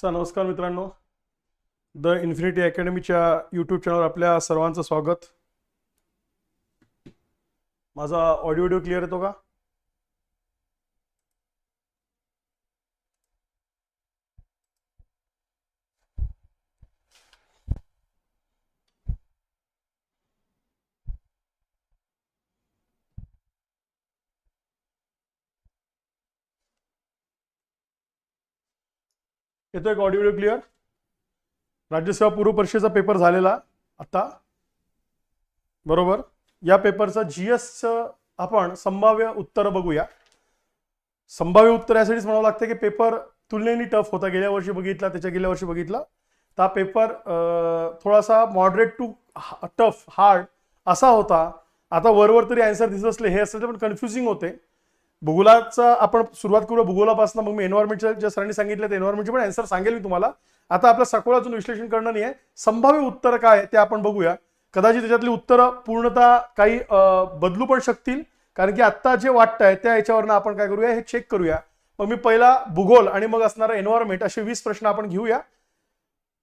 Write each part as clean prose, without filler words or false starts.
नमस्कार मित्रांनो, the infinity अकॅडमीच्या YouTube चॅनलवर आपल्या सर्वांचं स्वागत. माझा ऑडिओ व्हिडिओ क्लिअर येतो का? येतोय का ऑडिओ व्हिडिओ क्लिअर? राज्यसेवा पूर्व परीक्षेचा पेपर झालेला आता, बरोबर. या पेपरचा जीएसचं आपण संभाव्य उत्तर बघूया. संभाव्य उत्तर यासाठीच म्हणावं लागतं की पेपर तुलनेने टफ होता. गेल्या वर्षी बघितला, त्याच्या गेल्या वर्षी बघितला तर पेपर थोडासा मॉडरेट टू टफ हार्ड असा होता. आता वरवर तरी आन्सर दिसत असले हे असले पण कन्फ्युजिंग होते. भूगोलाचा आपण सुरुवात करू भूगोलापासून, मग मी एन्व्हायरमेंटच्या ज्या सरांनी सांगितलं ते एन्व्हायरमेंटचे पण आन्सर सांगेल मी तुम्हाला. आता आपल्या सखोलातून विश्लेषण करणं नाही आहे, संभाव्य उत्तर काय ते आपण बघूया. कदाचित त्याच्यातली उत्तरं पूर्णतः काही बदलू पण शकतील, कारण की आत्ता जे वाटतंय त्या याच्यावरनं आपण काय करूया हे चेक करूया. मग मी पहिला भूगोल आणि मग असणारा एन्व्हायरमेंट असे 20 प्रश्न आपण घेऊया.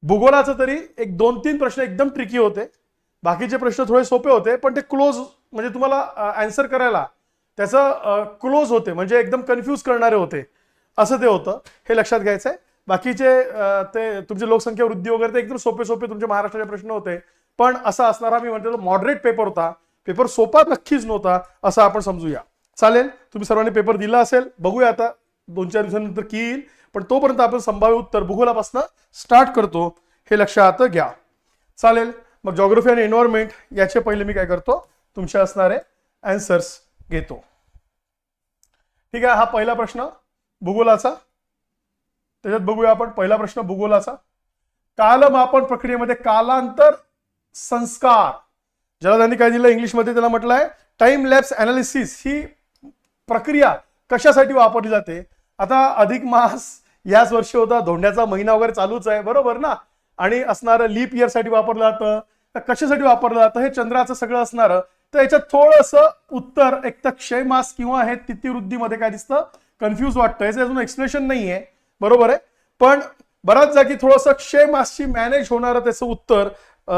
भूगोलाचं तरी एक 2-3 प्रश्न एकदम ट्रिकी होते, बाकीचे प्रश्न थोडे सोपे होते, पण ते क्लोज म्हणजे तुम्हाला आन्सर करायला त्याचं क्लोज होते, म्हणजे एकदम कन्फ्यूज करणारे होते असं ते होतं. हे लक्षात घ्यायचं आहे. बाकीचे ते तुमची लोकसंख्या वृद्धी वगैरे ते एकदम सोपे सोपे तुमचे महाराष्ट्राचे प्रश्न होते, पण असा असणारा मी म्हणतो मॉडरेट पेपर होता. पेपर सोपा नक्कीच नव्हता असं आपण समजूया. चालेल, तुम्ही सर्वांनी पेपर दिला असेल, बघूया आता 2-4 दिवसांनंतर की येईल, पण तोपर्यंत आपण संभाव्य उत्तर भूगोलापासून स्टार्ट करतो, हे लक्षात घ्या. चालेल, मग जॉग्राफी आणि एन्व्हायरमेंट याचे पहिले मी काय करतो तुमचे असणारे आन्सर्स घेतो. ठीक आहे, हा पहिला प्रश्न भूगोलाचा. त्याच्यात बघूया आपण पहिला प्रश्न भूगोलाचा. कालमापन प्रक्रियेमध्ये कालांतर संस्कार, ज्याला त्यांनी काय दिलं इंग्लिशमध्ये, त्याला म्हटलंय टाइम लॅप्स अनालिसिस. ही प्रक्रिया कशासाठी वापरली जाते? आता अधिक मास याच वर्षी होता, धोंड्याचा महिना वगैरे चालूच आहे, बरोबर ना. आणि असणारं लीप इयर साठी वापरलं जातं. कशासाठी वापरलं जातं हे चंद्राचं सगळं असणारं. तर याच्यात थोडंसं उत्तर एक तर क्षय मास किंवा हे तिथिवृद्धीमध्ये काय दिसतं कन्फ्यूज वाटतं. याचं अजून एक्सप्लेनेशन नाहीये, बरोबर आहे. पण बऱ्याच जागी थोडंसं क्षय मासची मॅनेज होणारं त्याचं उत्तर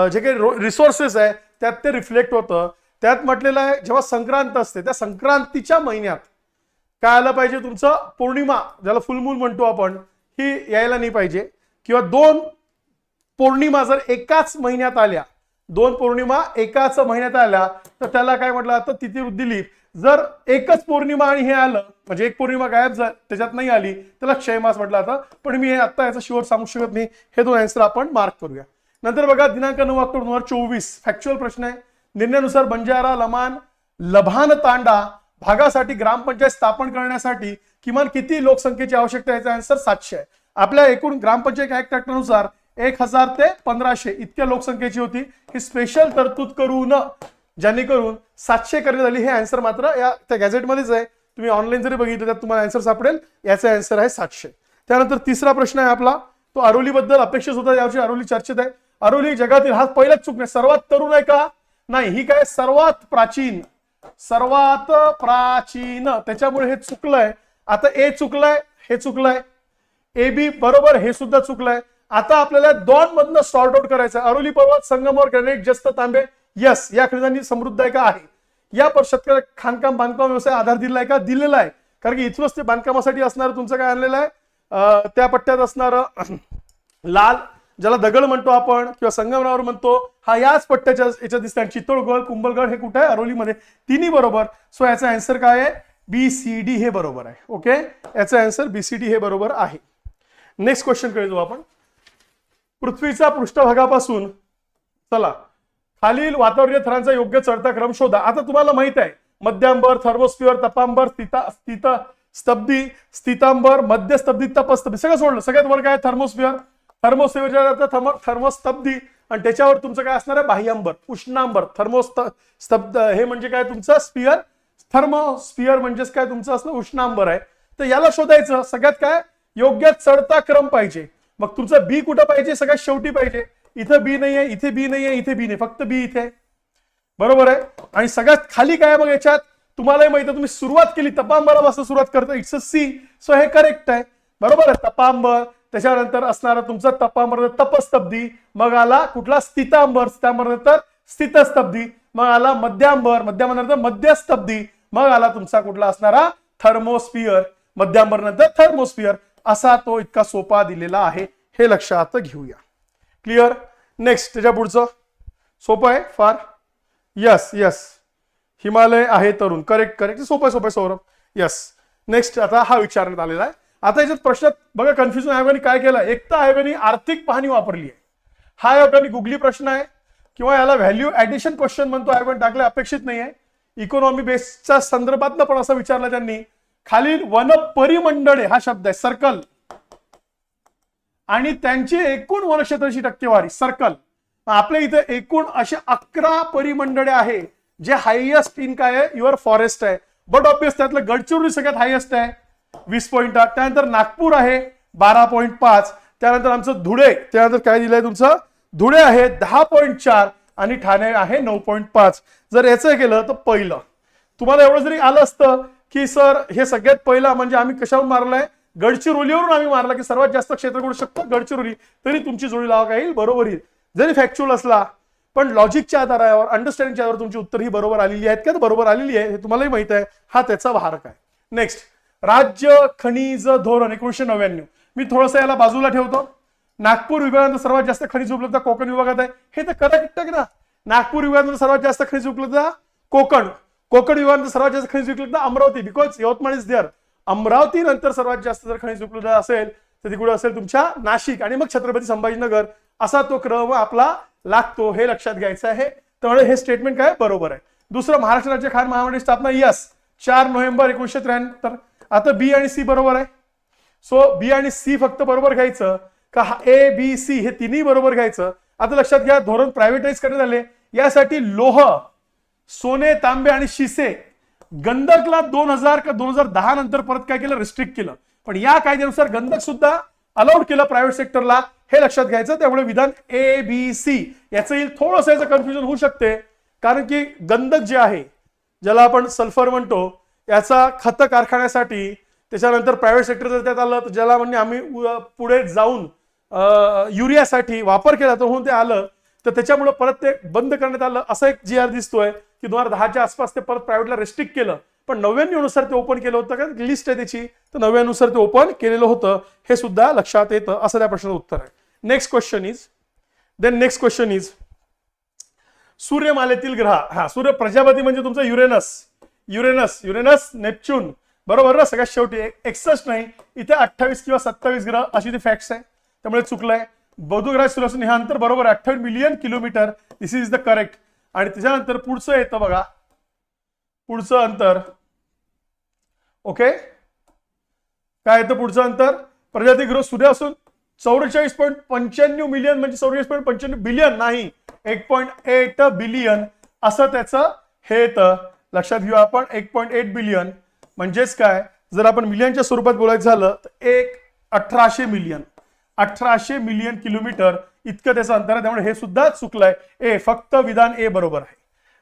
जे काही रिसोर्सेस आहे त्यात ते रिफ्लेक्ट होतं. त्यात म्हटलेलं आहे जेव्हा संक्रांत असते त्या संक्रांतीच्या महिन्यात काय आलं पाहिजे, तुमचं पौर्णिमा ज्याला फुलमून म्हणतो आपण, ही यायला नाही पाहिजे. किंवा 2 पौर्णिमा जर एकाच महिन्यात आल्या, 2 पौर्णिमा एकाच महिन्यात आल्या तर त्याला काय म्हटलं जातं तिथिवृद्धी लीप. जर एकच पौर्णिमा आणि हे आलं म्हणजे एक पौर्णिमा गायब त्याच्यात नाही आली त्याला क्षयमास म्हटलं जातं. पण मी हे आता याचा शुअर सांगू शकत नाही. हे 2 आन्सर आपण मार्क करूया. नंतर बघा दिनांक 9 ऑक्टोबर 2024 फॅक्च्युअल प्रश्न आहे. निर्णयानुसार बंजारा लमान लभान तांडा भागासाठी ग्रामपंचायत स्थापन करण्यासाठी किमान किती लोकसंख्येची आवश्यकता? याचा आन्सर 700 आहे. आपल्या एकूण ग्रामपंचायत ऍक्ट नुसार 1000 ते 1500 इतक्या लोकसंख्येची होती. ही स्पेशल तरतूद करून ज्यांनी करून 700 करण्यात आली. हे आन्सर मात्र या त्या गॅझेटमध्येच आहे, तुम्ही ऑनलाईन जरी बघितलं त्यात तुम्हाला आन्सर सापडेल. याचा आन्सर आहे 700. त्यानंतर तिसरा प्रश्न आहे आपला, तो अरोली बद्दल अपेक्षित होता. यावर्षी अरोली चर्चेत आहे. अरोली जगातील हा पहिलाच चूक नाही, सर्वात तरुण आहे का? नाही, ही काय सर्वात प्राचीन, सर्वात प्राचीन, त्याच्यामुळे हे चुकलंय. आता ए चुकलंय, हे चुकलंय, ए बी बरोबर, हे सुद्धा चुकलंय. आता आपल्याला 2 मधनं सॉर्ट आउट करायचं. अरोली पर्वत संगमवर ग्रॅनाइट जस्त तांबे, यस, या खनिजांनी समृद्ध आहे का? आहे. या शेतकऱ्या खाणकाम बांधकाम व्यवसाय आधार दिलाय का? दिलेला आहे. कारण की इथूनच ते बांधकामासाठी असणार तुमचं काय आणलेलं आहे, त्या पट्ट्यात असणारं लाल ज्याला दगड म्हणतो आपण किंवा संगमरावर म्हणतो, हा याच पट्ट्याच्या याच्यात दिसतात. चित्तोडगड कुंभलगड हे कुठे आहे? अरोलीमध्ये. तिन्ही बरोबर. सो याचा आन्सर काय आहे? BCD हे बरोबर आहे. ओके, याचा आन्सर BCD हे बरोबर आहे. नेक्स्ट क्वेश्चन कडे जाऊ आपण. पृथ्वीच्या पृष्ठभागापासून चला खालील वातावरणीय थरांचा योग्य चढता क्रम शोधा. आता तुम्हाला माहित आहे मध्यांबर, थर्मोस्फिअर, तपांबर, स्तब्धी, स्थितांबर, मध्य स्तब्धी, तपस्तब्धी सगळं सोडलं. सगळ्यात वर काय? थर्मोस्फिअर. थर्मोस्फिअरच्या अर्थ थर्मोस्तब्धी आणि त्याच्यावर तुमचं काय असणार आहे? बाह्यांबर, उष्णांबर. थर्मोस्तब्ध हे म्हणजे काय तुमचं स्फिअर. थर्मोस्फिअर म्हणजेच काय तुमचं असणं उष्णांबर आहे. तर याला शोधायचं सगळ्यात काय योग्य चढता क्रम पाहिजे. मग तुमचं बी कुठं पाहिजे? सगळ्यात शेवटी पाहिजे. इथं बी नाहीये, इथे बी नाहीये, इथे बी नाही, फक्त बी इथे, बरोबर आहे. आणि सगळ्यात खाली काय बघ याच्यात तुम्हालाही माहिती आहे, तुम्ही सुरुवात केली तपांबरापासून सुरुवात करता, इट्स अ सी. सो हे करेक्ट आहे, बरोबर आहे. तपांबर त्याच्यानंतर असणारा तुमचा तपामध्ये तपस्तब्दी, मग आला कुठला स्थितांबर, स्थितांबरनंतर स्थितस्तब्दी, मग आला मध्यांबर, मध्यांबरनंतर मध्यस्तब्दी, मग आला तुमचा कुठला असणारा थर्मोस्फिअर, मध्यांबरनंतर थर्मोस्फिअर. असा तो इतका सोपा दिलेला आहे, हे लक्षात घेऊया. क्लिअर. नेक्स्ट त्याच्या पुढचं सोपं आहे फार. यस यस, हिमालय आहे तरुण, करेक्ट करेक्ट, सोपं आहे सौरभ. यस. नेक्स्ट आता हा विचारण्यात आलेला आहे. आता याच्यात प्रश्नात बघा कन्फ्युजन आयोगाने काय केलं, एक तर आयोगाने आर्थिक पाहणी वापरली आहे. हा आयोगाने गुगली प्रश्न आहे किंवा याला व्हॅल्यू ऍडिशन क्वेश्चन म्हणतो, आयोगाने टाकले, अपेक्षित नाही आहे. इकॉनॉमी बेसच्या संदर्भात पण असं विचारलं त्यांनी. खालील वन परिमंडळे हा शब्द आहे, सर्कल, आणि त्यांची एकूण वनक्षेत्राची टक्केवारी, सर्कल. आपल्या इथे एकूण असे 11 परिमंडळे आहे, जे हायएस्ट इन काय आहे, युअर फॉरेस्ट आहे. बट ऑब्वियस त्यातलं गडचिरोली सगळ्यात हायएस्ट आहे 20.8. त्यानंतर नागपूर आहे 12.5. त्यानंतर आमचं धुळे, त्यानंतर काय दिलंय तुमचं, धुळे आहे 10.4 आणि ठाणे आहे 9.5. जर याचं केलं तर पहिलं तुम्हाला एवढं जरी आलं असतं की सर हे सगळ्यात पहिला म्हणजे आम्ही कशावर मारलाय, गडचिरोलीवरून आम्ही मारला की सर्वात जास्त क्षेत्र करू शकतो गडचिरोली, तरी तुमची जोडी लावा काय येईल, बरोबर येईल. जरी फॅक्च्युअल असला पण लॉजिकच्या आधारावर, अंडरस्टँडिंगच्या आधारावर तुमची उत्तर ही बरोबर आलेली आहेत का, बरोबर आलेली आहे हे तुम्हालाही माहित आहे. हा त्याचा भारक आहे. नेक्स्ट, राज्य खनिज धोरण 1999. मी थोडंसं याला बाजूला ठेवतो. नागपूर विभागात सर्वात जास्त खनिज उपलब्धता कोकण विभागात आहे, हे तर करेक्ट आहे ना. नागपूर विभागात सर्वात जास्त खनिज उपलब्धता कोकण, कोकण विभागात सर्वात जास्त खनिज उपलब्धता Amravati, because Yavatmal is there. Amravati नंतर सर्वात जास्त जर खनिज उपलब्धता असेल तर ती कुठे असेल, तुमच्या नाशिक, आणि मग छत्रपती संभाजीनगर. असा तो क्रम आपला लागतो, हे लक्षात घ्यायचं आहे. त्यामुळे हे स्टेटमेंट काय बरोबर आहे. दुसरं, महाराष्ट्र राज्य खाण महामंडळाची स्थापना, यस 4 नोव्हेंबर 1973. आता बी आणि सी बरोबर आहे. सो बी आणि सी फक्त बरोबर घ्यायचं का, ए बी सी हे तिन्ही बरोबर घ्यायचं. आता लक्षात घ्या, धोरण प्रायव्हेटाइज करण्यात आले, यासाठी लोह, सोने, तांबे आणि शिसे, गंधकला 2000 का 2010 नंतर परत काय केलं, रिस्ट्रिक्ट केलं. पण या कायद्यानुसार गंधक सुद्धा अलाउड केलं प्रायव्हेट सेक्टरला, हे लक्षात घ्यायचं. त्यामुळे विधान ए बी सी याचं येईल. थोडंसं याचं कन्फ्युजन होऊ शकते, कारण की गंधक जे आहे, ज्याला आपण सल्फर म्हणतो, याचा खत कारखान्यासाठी, त्याच्यानंतर प्रायव्हेट सेक्टर जर त्यात आलं तर ज्याला म्हणजे आम्ही पुढे जाऊन युरियासाठी वापर केला तर होऊन ते आलं, तर त्याच्यामुळे परत ते बंद करण्यात आलं. असा एक जी आर दिसतोय की 2010च्या आसपास ते परत प्रायव्हेटला रेस्ट्रिक्ट केलं. पण 99 नुसार ते ओपन केलं होतं, का लिस्ट आहे त्याची, तर 99 नुसार ते ओपन केलेलं होतं, हे सुद्धा लक्षात येतं. असं त्या प्रश्नाचं उत्तर आहे. नेक्स्ट क्वेश्चन इज सूर्यमालेतील ग्रह. हा, सूर्य प्रजापती म्हणजे तुमचा युरेनस नेपच्यून, बरोबर ना, सगळ्यात शेवटी 61 नाही, इथे 28 किंवा 27 ग्रह अशी ती फॅक्ट्स आहे, त्यामुळे चुकलंय. बौद्ध ग्रह सूर्य असून हे अंतर बरोबर 28 million kilometre, this is the correct. आणि त्याच्यानंतर पुढचं येतं बघा, पुढचं अंतर, ओके, काय येतं पुढचं अंतर, प्रजाती ग्रह सूर्य असून 44.95 मिलियन म्हणजे 44.95 बिलियन नाही, 1.8 बिलियन असं त्याचं हे येतं. लक्षात घेऊ आपण, 1.8 बिलियन म्हणजेच काय, जर आपण मिलियनच्या स्वरूपात बोलायचं झालं तर 1800 मिलियन किलोमीटर इतकं त्याचं अंतर आहे. त्यामुळे हे सुद्धा चुकलंय. ए, फक्त विधान ए बरोबर आहे,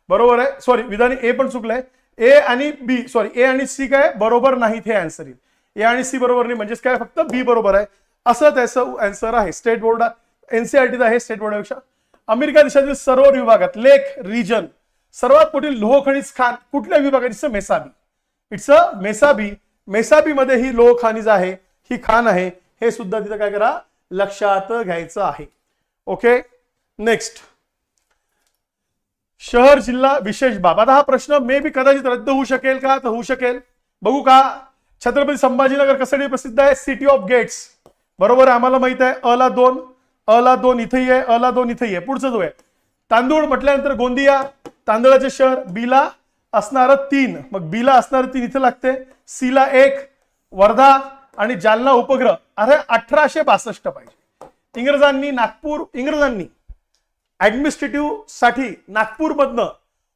बरोबर आहे. सॉरी, विधान ए पण चुकलंय. ए आणि बी, सॉरी, ए आणि सी काय बरोबर नाहीत, हे आन्सर येईल. ए आणि सी बरोबर नाही म्हणजेच काय, फक्त बी बरोबर आहे, असं त्याचं आन्सर आहे. स्टेट बोर्ड एनसीआरटी आहे, स्टेट बोर्डापेक्षा. अमेरिका देशातील सर्व विभागात लेक रिजन सर्वात मोठी लोह खनिज खाण कुठल्या विभागात, इट्स अ मेसाबी. मेसाबी मध्ये ही लोह खनिज आहे, ही खाण आहे, हे सुद्धा तिथं काय करा, लक्षात घ्यायचं आहे. ओके. नेक्स्ट, शहर जिल्हा विशेष बाब. आता हा प्रश्न मे बी कदाचित रद्द होऊ शकेल का, तर होऊ शकेल, बघू का. छत्रपती संभाजीनगर कशासाठी प्रसिद्ध आहे, सिटी ऑफ गेट्स, बरोबर आहे, आम्हाला माहित आहे. अ ला 2 इथेही आहे, अ ला 2 इथेही आहे. पुढचं जो आहे तांदूळ म्हटल्यानंतर गोंदिया, तांदळाचे शहर. बी ला असणार 3, मग बी ला असणार 3 इथे लागते. सी ला 1 वर्धा आणि जालना उपग्रह. अरे 1862 पाहिजे. इंग्रजांनी ऍडमिनिस्ट्रेटिव्ह साठी नागपूर मधनं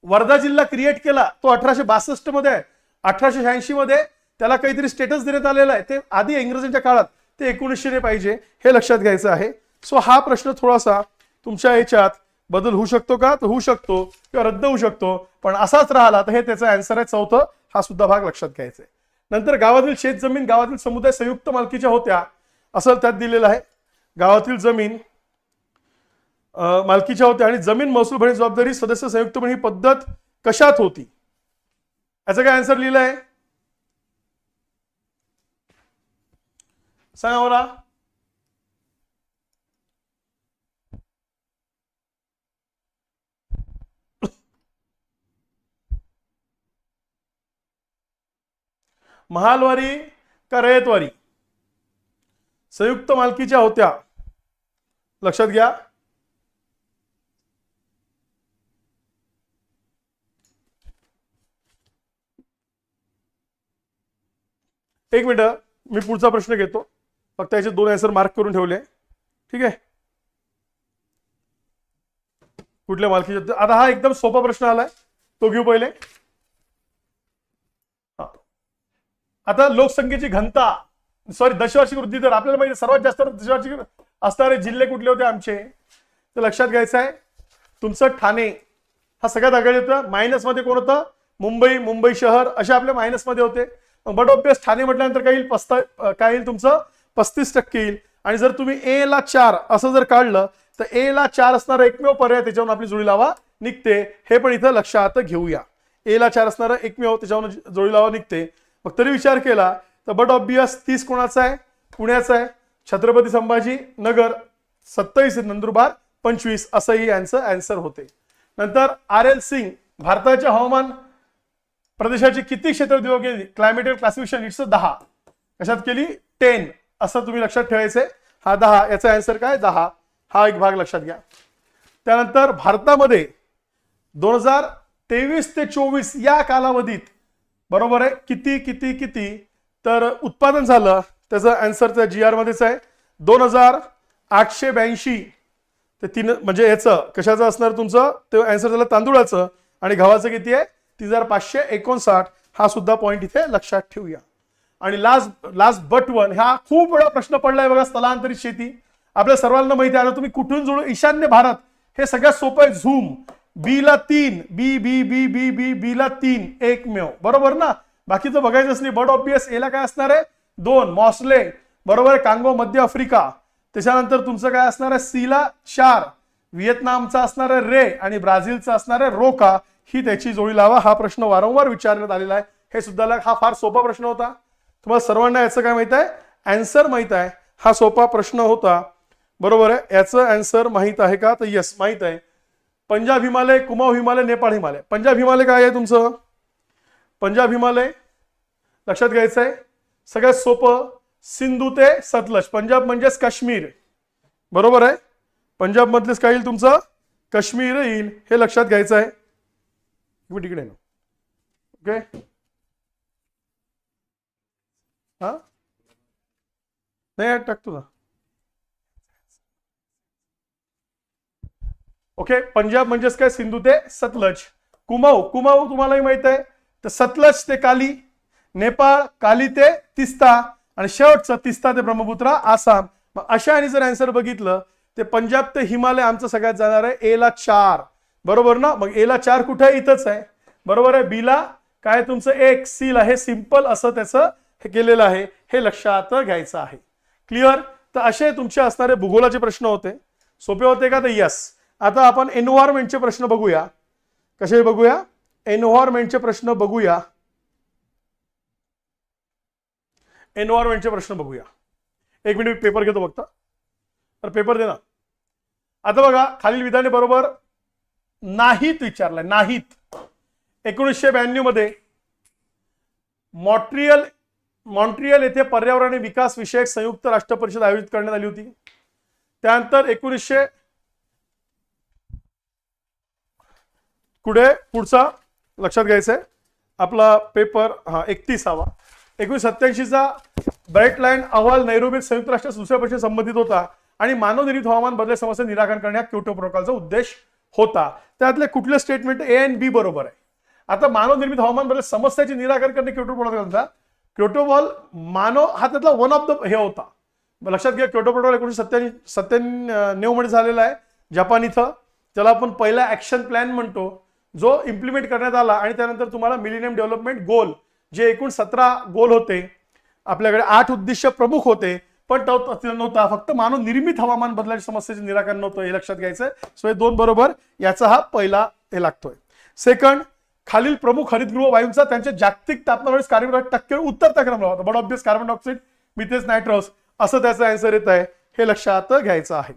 वर्धा जिल्हा क्रिएट केला, तो 1862 मध्ये आहे. 1886 मध्ये त्याला काहीतरी स्टेटस देण्यात आलेला आहे, ते आधी इंग्रजांच्या काळात, ते 1900 पाहिजे, हे लक्षात घ्यायचं आहे. सो हा प्रश्न थोडासा तुमच्या याच्यात बदल होऊ शकतो का, तर होऊ शकतो, किंवा रद्द होऊ शकतो, पण असाच राहिला तर हे त्याचा आन्सर आहे. चौथं, हा सुद्धा भाग लक्षात घ्यायचा आहे. नंतर गावातील शेत जमीन गावातील समुदाय संयुक्त मालकीच्या होत्या. असं त्यात दिलेलं आहे. गावातील जमीन मालकीच्या होत्या आणि जमीन महसूल भरण्याची जबाबदारी सदस्य संयुक्तपणे ही पद्धत कशात होती? याचं काय आन्सर लिहिलं आहे सांगा मला. महालवारी का रयतवारी संयुक्त मालकीच्या होत्या? लक्षात घ्या. एक मिनिट, मी पुढचा प्रश्न घेतो. फक्त याचे 2 आन्सर मार्क करून ठेवले. ठीक आहे. कुठल्या मालकीच्या? आता हा एकदम सोपा प्रश्न आलाय, तो घेऊ पहिले. आता लोकसंख्येची घनता, सॉरी दशवार्षिक वृद्धी दर, आपल्याला माहिती सर्वात जास्त दशवार्षिक असणारे जिल्हे कुठले होते आमचे? तर लक्षात घ्यायचं आहे तुमचं ठाणे हा सगळ्यात आघाडी होता. मायनस मध्ये कोण होतं? मुंबई, मुंबई शहर असे आपले मायनस मध्ये होते. बट ऑब्वियस ठाणे म्हटल्यानंतर काय येईल? काय येईल तुमचं? 35% येईल. आणि जर तुम्ही ए ला 4 असं जर काढलं तर ए ला 4 असणारा एकमेव पर्याय त्याच्यावरून आपली जोडी लावा निघते. हे पण इथं लक्षात घेऊया. ए ला 4 असणारा एकमेव त्याच्यावरून जोडी लावा निघते. मग तरी विचार केला तर बट ऑब्वियस 30 कोणाचा आहे? पुण्याचा आहे. छत्रपती संभाजी नगर 27, नंदुरबार 25 असंही यांचं आन्सर होते. नंतर आर एल सिंग भारताच्या हवामान प्रदेशाची किती क्षेत्र विभाग केली? Climatic classification it's 10. कशात केली? 10 असं तुम्ही लक्षात ठेवायचंय. हा 10, याचा आन्सर काय? 10. हा एक भाग लक्षात घ्या. त्यानंतर भारतामध्ये 2023 ते 24 या कालावधीत बरोबर आहे किती किती किती तर उत्पादन झालं? त्याचं आन्सर त्या जी आर मध्येच आहे. 2882 ते 3, म्हणजे याचं कशाचं असणार तुमचं? ते आन्सर झालं तांदूळाचं. आणि गव्हाचं किती आहे? 3559. हा सुद्धा पॉईंट इथे लक्षात ठेवूया. आणि लास्ट बट वन, हा खूप वेळा प्रश्न पडलाय बघा, स्थलांतरित शेती. आपल्या सर्वांना माहिती आहे. आता तुम्ही कुठून जोडू? ईशान्य भारत हे सगळ्यात सोपं आहे. झूम बी ला 3, बी बी बी बी बी बी ला 3 एकमेव, बरोबर ना? बाकीचं बघायचंच नाही. बट ऑब्वियस एला काय असणार आहे? 2 मॉस्ले, बरोबर आहे. कांगो मध्य आफ्रिका. त्याच्यानंतर तुमचं काय असणार आहे? सी ला 4 व्हिएतनामचा असणार आहे रे आणि ब्राझीलचा असणार आहे रोका. ही त्याची जोडी लावा. हा प्रश्न वारंवार विचारण्यात आलेला आहे. हे सुद्धा हा फार सोपा प्रश्न होता. तुम्हाला सर्वांना याचं काय माहित आहे? आन्सर माहित आहे. हा सोपा प्रश्न होता, बरोबर आहे. याचं आन्सर माहित आहे का? तर यस माहित आहे. पंजाब हिमालय, कुमाऊ हिमालय, नेपाळ हिमालय. पंजाब हिमालय काय आहे तुमचं? पंजाब हिमालय लक्षात घ्यायचं आहे. सगळ्यात सोपं सिंधू ते सतलज. पंजाब म्हणजेच काश्मीर, बरोबर आहे. पंजाब मधलेच काय येईल तुमचं? काश्मीर येईल. हे लक्षात घ्यायचं आहे. तिकडे ना. ओके, हा नाही टाकतो ना. ओके, पंजाब म्हणजेच काय? सिंधू ते सतलज. कुमाऊ, कुमाऊ तुम्हालाही माहित आहे. तर सतलज ते काली, नेपाळ काली ते तिस्ता आणि शेवटचं तिस्ता ते ब्रह्मपुत्रा आसाम. मग अशा आणि जर आन्सर बघितलं ते पंजाब ते हिमालय आमचं सगळ्यात जाणार आहे ए ला 4, बरोबर ना? मग ए ला 4 कुठे आहे? इथंच आहे, बरोबर आहे. बी ला काय तुमचं 1, सी ला हे सिंपल असं त्याचं हे केलेलं आहे. हे लक्षात घ्यायचं आहे. क्लिअर? तर असे तुमचे असणारे भूगोलाचे प्रश्न होते. सोपे होते का? तर यस. आता आपण एन्व्हायरमेंटचे प्रश्न बघूया. कसे बघूया? एन्व्हायरमेंटचे प्रश्न बघूया. एन्व्हायरमेंटचे प्रश्न बघूया. एक मिनिट पेपर घेतो फक्त. तर पेपर दे ना. आता बघा खालील विधाने बरोबर नाहीत विचारलंय. नाहीत. 1992 मध्ये मॉन्ट्रियल येथे पर्यावरण आणि विकास विषयक संयुक्त राष्ट्र परिषद आयोजित करण्यात आली होती. त्यानंतर 1900 पुढे पुढचा लक्षात घ्यायचंय आपला पेपर. हा 31वा 1987चा ब्राईट लाईन अहवाल नैरोबीत संयुक्त राष्ट्र दुसऱ्या परिषदेशी संबंधित होता आणि मानवनिर्मित हवामान बदल समस्या निराकरण करण्यात क्योटो प्रोटोकॉलचा उद्देश होता. त्यातले कुठले स्टेटमेंट ए आणि बी बरोबर आहे? आता मानवनिर्मित हवामान बदल समस्याचे निराकरण करणे क्योटो प्रोटोकॉलचा. क्योटोबॉल मानव हा त्यातला वन ऑफ द हे होता. लक्षात घ्या. क्योटो प्रोटोकॉल 1997 मध्ये झालेला आहे जपान इथं. त्याला आपण पहिला ऍक्शन प्लॅन म्हणतो, जो इम्प्लिमेंट करण्यात आला. आणि त्यानंतर तुम्हाला मिलेनियम डेव्हलपमेंट गोल, जे एकूण 17 गोल होते. आपल्याकडे 8 उद्दिष्ट प्रमुख होते, पण तो नव्हता, फक्त मानव निर्मित हवामान बदलाच्या समस्येचे निराकरण नव्हतं, हे लक्षात घ्यायचं. सो हे 2 बरोबर, याचा हा पहिला हे लागतोय. सेकंड, खालील प्रमुख हरितगृह वायूंचा त्यांच्या जागतिक तापमानावर कार्बन टक्के उतरता क्रम होता. But obvious carbon dioxide, methane, nitrous असं त्याचा आन्सर येत आहे, हे लक्षात घ्यायचं आहे.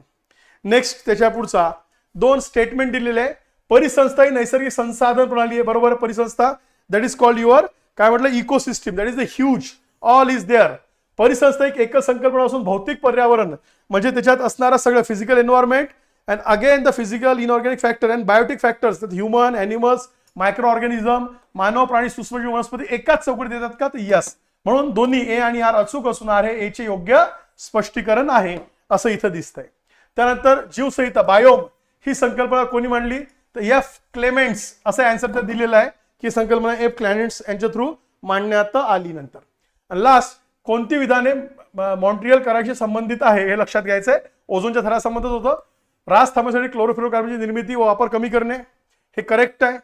नेक्स्ट त्याच्या पुढचा 2 स्टेटमेंट दिलेले आहे. परिसंस्था ही नैसर्गिक संसाधन प्रणाली आहे, बरोबर. परिसंस्था दॅट इज कॉल्ड युअर काय म्हटलं, ecosystem, that is the huge, all is there. परिसंस्था एक एकच संकल्पना असून भौतिक पर्यावरण म्हणजे त्याच्यात असणारा सगळं physical environment and again the physical inorganic factor and biotic factors, human, animals, microorganism, मानव, प्राणी, सूक्ष्मजीव, वनस्पती एकाच चौकटीत येतात का, तर यस. म्हणून दोन्ही ए आणि आर अचूक असून आर हे एचे योग्य स्पष्टीकरण आहे असं इथं दिसतंय. त्यानंतर जीवसंहिता, बायोम ही संकल्पना कोणी मांडली, तर एफ क्लेमेंट्स असं आन्सर तर दिलेलं आहे की संकल्पना एफ क्लेमेंट्स यांच्या थ्रू मांडण्यात आली. नंतर लास्ट, कोणती विधाने मॉन्ट्रियल कराराशी संबंधित आहे हे लक्षात घ्यायचं आहे. ओझोनच्या थरासंबंधित होतं. ऱ्हास थांबण्यासाठी क्लोरोफ्लोरोकार्बनची निर्मिती व वापर कमी करणे हे करेक्ट आहे.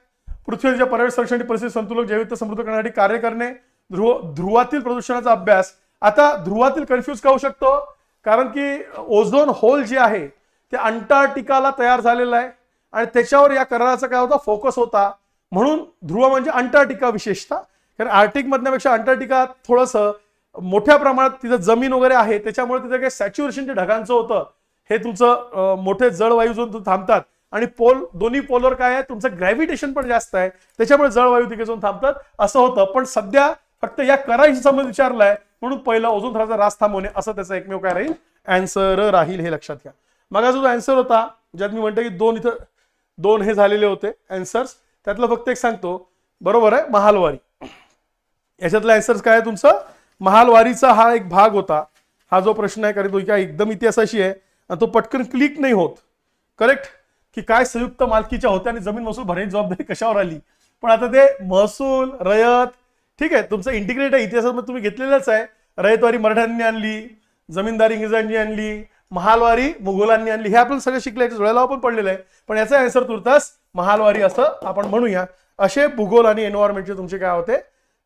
पृथ्वीच्या पर्यावरण संरक्षण परिस्थिती संतुलन जैविकता समृद्ध करण्यासाठी कार्य करणे. ध्रुवातील प्रदूषणाचा अभ्यास. आता ध्रुवातील कन्फ्यूज का होऊ शकतो, कारण की ओझोन होल जे आहे ते अंटार्क्टिकाला तयार झालेलं आहे आणि त्याच्यावर या कराराचा काय होता, फोकस होता. म्हणून ध्रुव म्हणजे अंटार्क्टिका विशेषतः, कारण आर्टिक मधल्यापेक्षा अंटार्क्टिका थोडंसं मोठ्या प्रमाणात तिथं जमीन वगैरे आहे, त्याच्यामुळे तिथं काही सॅच्युरेशनच्या ढगांचं होतं. हे तुमचं मोठे जळवायू जो थांबतात आणि पोल, दोन्ही पोलवर काय आहे, तुमचं ग्रॅव्हिटेशन पण जास्त आहे, त्याच्यामुळे जळवायू तिथे जाऊन थांबतात असं होतं. पण सध्या फक्त या कराराशी संबंध विचारलाय म्हणून पहिला ओझोन थराचा ऱ्हास थांबवणे असं त्याचा एकमेव काय राहील, आन्सर राहील, हे लक्षात घ्या. मग जो आन्सर होता ज्यात मी म्हणतो की 2 इथं 2 हे झालेले होते आन्सर्स, त्यातलं फक्त एक सांगतो, बरोबर आहे, महालवारी. याच्यातलं आन्सर्स काय आहे तुमचं, महालवारीचा हा एक भाग होता. हा जो प्रश्न आहे, कारण तो काय एकदम इतिहासाशी आहे आणि तो पटकन क्लिक नाही होत, करेक्ट, की काय संयुक्त मालकीच्या होत्या आणि जमीन महसूल भरण्याची जबाबदारी कशावर आली. पण आता ते महसूल, रयत, ठीक आहे, तुमचं इंटिग्रेट आहे, इतिहासामध्ये तुम्ही घेतलेलंच आहे. रयतवारी मराठ्यांनी आणली, जमीनदारी इंग्रजांनी आणली, महालवारी मुघलांनी आणली, हे आपण सगळं शिकलं, जुळ्याला पण पडलेलं आहे. पण याचा आन्सर तुर्तास महालवारी असं आपण म्हणूया. असे भूगोल आणि एन्व्हायरमेंटचे तुमचे काय होते,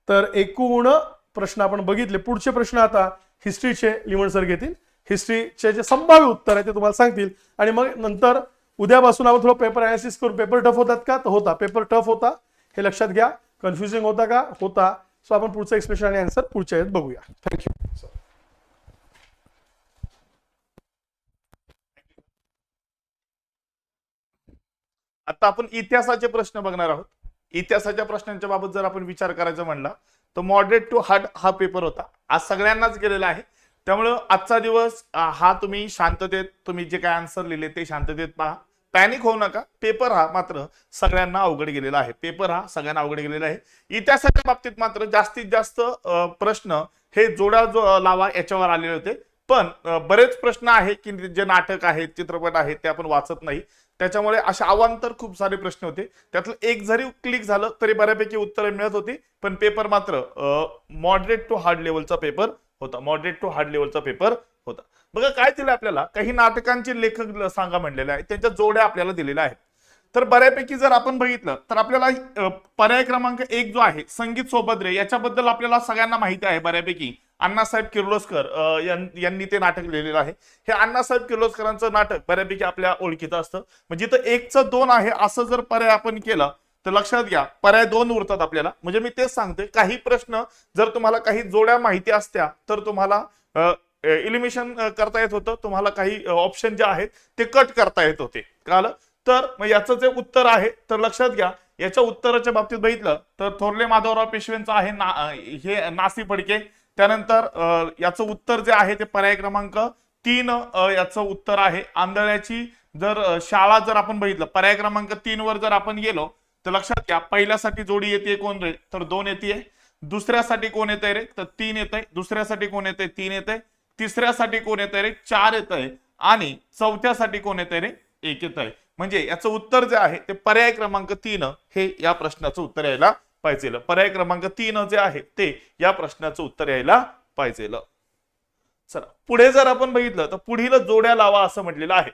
तर एकूण प्रश्न आपण बघितले. पुढचे प्रश्न आता हिस्ट्रीचे लिमण सर घेतील. हिस्ट्रीचे जे संभाव्य उत्तर आहे ते तुम्हाला सांगतील आणि मग नंतर उद्यापासून आपण थोडं पेपर अनालिसिस करू. पेपर टफ होतात का, तर होता, पेपर टफ होता, हे लक्षात घ्या. कन्फ्युजिंग होता का, होता. सो आपण पुढचं एक्सप्रेशन आणि आन्सर पुढच्या यात बघूया. थँक्यू. आता आपण इतिहासाचे प्रश्न बघणार आहोत. इतिहासाच्या प्रश्नांच्या बाबत जर आपण विचार करायचा म्हणला तर मॉडरेट टू हार्ड हा पेपर होता. आज सगळ्यांनाच गेलेला आहे, त्यामुळं आजचा दिवस हा तुम्ही शांततेत, तुम्ही जे काय आन्सर लिहिले ते शांततेत पहा, पॅनिक होऊ नका. पेपर हा मात्र सगळ्यांना अवघड गेलेला आहे. पेपर हा सगळ्यांना अवघड गेलेला आहे. इतिहासाच्या बाबतीत मात्र जास्तीत जास्त प्रश्न हे जोडा लावा याच्यावर आलेले होते. पण बरेच प्रश्न आहेत की जे नाटक आहेत, चित्रपट आहेत, ते आपण वाचत नाही, त्याच्यामुळे अशा अवांतर खूप सारे प्रश्न होते. त्यातलं एक जरी क्लिक झालं तरी बऱ्यापैकी उत्तरे मिळत होती. पण पेपर मात्र मॉडरेट टू हार्ड लेवलचा पेपर होता. मॉडरेट टू हार्ड लेवलचा पेपर होता. बघा काय दिलं आपल्याला, काही नाटकांचे लेखक सांगा म्हणलेले आहेत, त्यांच्या जोड्या आपल्याला दिलेल्या आहेत. तर बऱ्यापैकी जर आपण बघितलं तर आपल्याला पर्याय क्रमांक 1 जो आहे संगीत सोबद्रे, याच्याबद्दल आपल्याला सगळ्यांना माहिती आहे बऱ्यापैकी. अण्णासाहेब किर्लोस्कर यांनी ते नाटक लिहिलेलं आहे. हे अण्णासाहेब किर्लोस्करांचं नाटक बऱ्यापैकी आपल्या ओळखीचं असतं. म्हणजे इथं 1चं 2 आहे असं जर पर्याय आपण केलं तर लक्षात घ्या पर्याय 2 उरतात आपल्याला. म्हणजे मी तेच सांगते, काही प्रश्न जर तुम्हाला काही जोड्या माहिती असत्या तर तुम्हाला इलिमिनेशन करता येत होतं, तुम्हाला काही ऑप्शन जे आहेत ते कट करता येत होते. कळलं? तर मग याचं जे उत्तर आहे तर लक्षात घ्या, याच्या उत्तराच्या बाबतीत बघितलं तर थोरले माधवराव पेशवेंचं आहे हे नासी फडके. त्यानंतर याचं उत्तर जे आहे ते पर्याय क्रमांक 3 याचं उत्तर आहे. आंधळ्याची जर शाळा जर आपण बघितलं पर्याय क्रमांक 3 वर जर आपण गेलो तर लक्षात घ्या पहिल्यासाठी जोडी येते कोण रे, तर 2 येते. दुसऱ्यासाठी कोण येतंय रे, तर 3 येतंय. दुसऱ्यासाठी कोण येतंय, 3 येतंय. तिसऱ्यासाठी कोण येतंय रे, 4 येतंय. आणि चौथ्यासाठी कोण येतंय रे, 1 येतंय. म्हणजे याचं उत्तर जे आहे ते पर्याय क्रमांक 3 हे या प्रश्नाचं उत्तर यायला पाहिजे. पर्याय क्रमांक 3 जे आहे ते या प्रश्नाचं उत्तर यायला पाहिजे. चला पुढे जर आपण बघितलं तर पुढील जोड्या लावा असं म्हटलेलं आहे.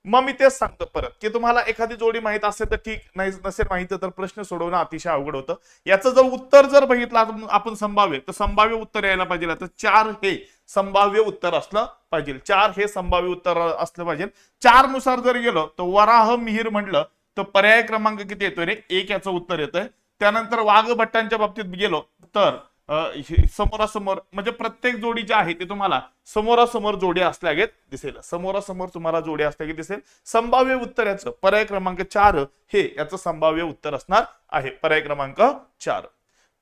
मग मी तेच सांगतो परत की तुम्हाला एखादी जोडी माहित असेल तर ठीक, नाही नसेल माहिती तर प्रश्न सोडवणं अतिशय अवघड होतं. याचं जर उत्तर जर बघितलं आपण संभाव्य, तर संभाव्य उत्तर यायला पाहिजे. तर 4 हे संभाव्य उत्तर असलं पाहिजे. 4 हे संभाव्य उत्तर असलं पाहिजे. 4 नुसार जर गेलो तर वराह मिहीर म्हटलं तर पर्याय क्रमांक किती येतोय रे? 1 याचं उत्तर येतंय. त्यानंतर वाघ भट्टांच्या बाबतीत गेलो तर समोरासमोर म्हणजे प्रत्येक जोडी जी आहे ते तुम्हाला समोरासमोर जोडी असल्यागेत दिसेल. समोरासमोर तुम्हाला जोडी असल्यागेत दिसेल. संभाव्य उत्तर याचं पर्याय क्रमांक 4 हे याचं संभाव्य उत्तर असणार आहे. पर्याय क्रमांक 4.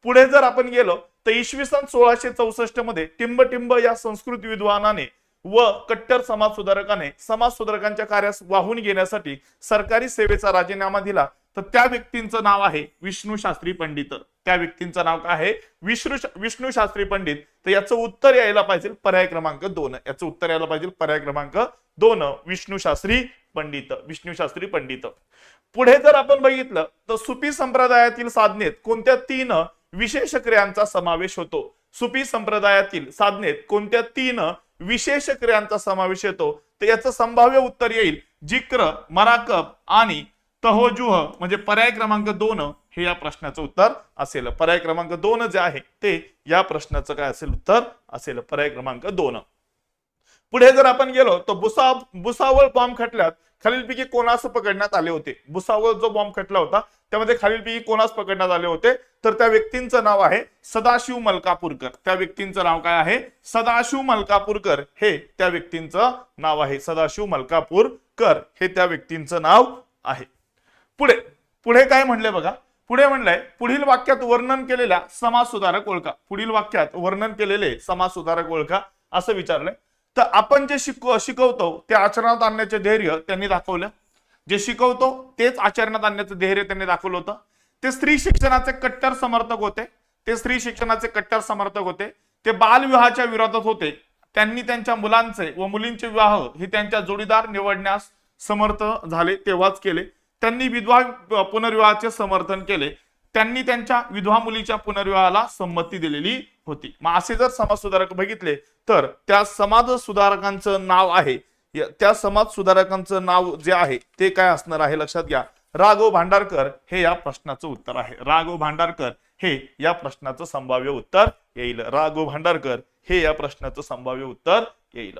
पुढे जर आपण गेलो तर इसवी सन 1664 मध्ये टिंब या संस्कृत विद्वानाने व कट्टर समाज सुधारकाने समाज सुधारकांच्या कार्यास वाहून घेण्यासाठी सरकारी सेवेचा राजीनामा दिला. तर त्या व्यक्तींचं नाव आहे विष्णू शास्त्री पंडित. त्या व्यक्तींचं नाव काय आहे? विष्णू शास्त्री पंडित. तर याचं उत्तर यायला पाहिजे पर्याय क्रमांक 2. याचं उत्तर यायला पाहिजे पर्याय क्रमांक 2 विष्णू शास्त्री पंडित. विष्णू शास्त्री पंडित. पुढे जर आपण बघितलं तर सुफी संप्रदायातील साधनेत कोणत्या 3 विशेष क्रियांचा समावेश होतो? सुफी संप्रदायातील साधनेत कोणत्या 3 विशेष क्रियांचा समावेश येतो? तर याचं संभाव्य उत्तर येईल जिक्र, मराकब आणि तहोजुह. म्हणजे पर्याय क्रमांक 2 हे या प्रश्नाचं उत्तर असेल. पर्याय क्रमांक 2 जे आहे ते या प्रश्नाचं काय असेल? उत्तर असेल पर्याय क्रमांक 2. पुढे जर आपण गेलो तर भुसावळ बॉम्ब खटल्यात खालीलपैकी कोणास पकडण्यात आले होते? भुसावळ जो बॉम्ब खटला होता त्यामध्ये खालीलपैकी कोणास पकडण्यात आले होते? तर त्या व्यक्तींचं नाव आहे सदाशिव मलकापूरकर. त्या व्यक्तींचं नाव काय आहे? सदाशिव मलकापूरकर हे त्या व्यक्तींचं नाव आहे. सदाशिव मलकापूरकर हे त्या व्यक्तींचं नाव आहे. पुढे काय म्हणले बघा. पुढे म्हणलंय पुढील वाक्यात वर्णन केलेल्या समाज सुधारक ओळखा. पुढील वाक्यात वर्णन केलेले समाज सुधारक ओळखा असं विचारलंय. तर आपण जे शिकवतो ते आचरणात आणण्याचे धैर्य त्यांनी दाखवलं. जे शिकवतो तेच आचरणात आणण्याचं धैर्य त्यांनी दाखवलं होतं. ते स्त्री शिक्षणाचे कट्टर समर्थक होते. ते बालविवाहाच्या विरोधात होते. त्यांनी त्यांच्या मुलांचे व मुलींचे विवाह हे त्यांच्या जोडीदार निवडण्यास समर्थ झाले तेव्हाच केले. त्यांनी विधवा पुनर्विवाहाचे समर्थन केले. त्यांनी त्यांच्या विधवा मुलीच्या पुनर्विवाहाला संमती दिलेली होती. मग असे जर समाज सुधारक बघितले तर त्या समाज सुधारकांचं नाव आहे, त्या समाज सुधारकांचं नाव जे आहे ते काय असणार आहे? लक्षात घ्या. राघव भांडारकर हे या प्रश्नाचं उत्तर आहे. राघव भांडारकर हे या प्रश्नाचं संभाव्य उत्तर येईल. राघव भांडारकर हे या प्रश्नाचं संभाव्य उत्तर येईल.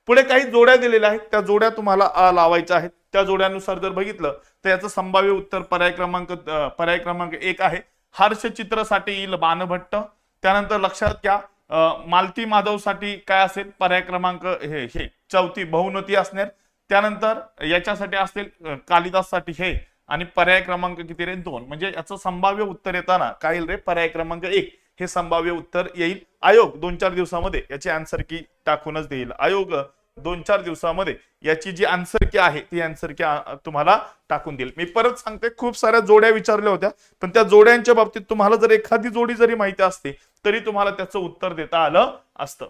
पुढे काही जोड्या दिलेल्या आहेत, त्या जोड्या तुम्हाला लावायच्या आहेत. त्या जोड्यानुसार जर बघितलं तर याचं संभाव्य उत्तर पर्याय क्रमांक 1 आहे. हर्षचित्रसाठी येईल बाणभट्ट. त्यानंतर लक्षात घ्या मालती माधवसाठी काय असेल? पर्याय क्रमांक हे 4 बहुनती असणार. त्यानंतर याच्यासाठी असेल कालिदाससाठी हे, आणि पर्याय क्रमांक किती रे? 2. म्हणजे याचं संभाव्य उत्तर येताना काय येईल रे? पर्याय क्रमांक 1 हे संभाव्य उत्तर येईल. आयोग 2-4 दिवसामध्ये याची आन्सर की टाकूनच देईल. आयोग 2-4 दिवसामध्ये याची जी आन्सर की आहे ती आन्सर की तुम्हाला टाकून देईल. मी परत सांगते, खूप साऱ्या जोड्या विचारल्या होत्या, पण त्या जोड्यांच्या बाबतीत तुम्हाला जर एखादी जोडी जरी माहिती असते तरी तुम्हाला त्याचं उत्तर देता आलं असतं.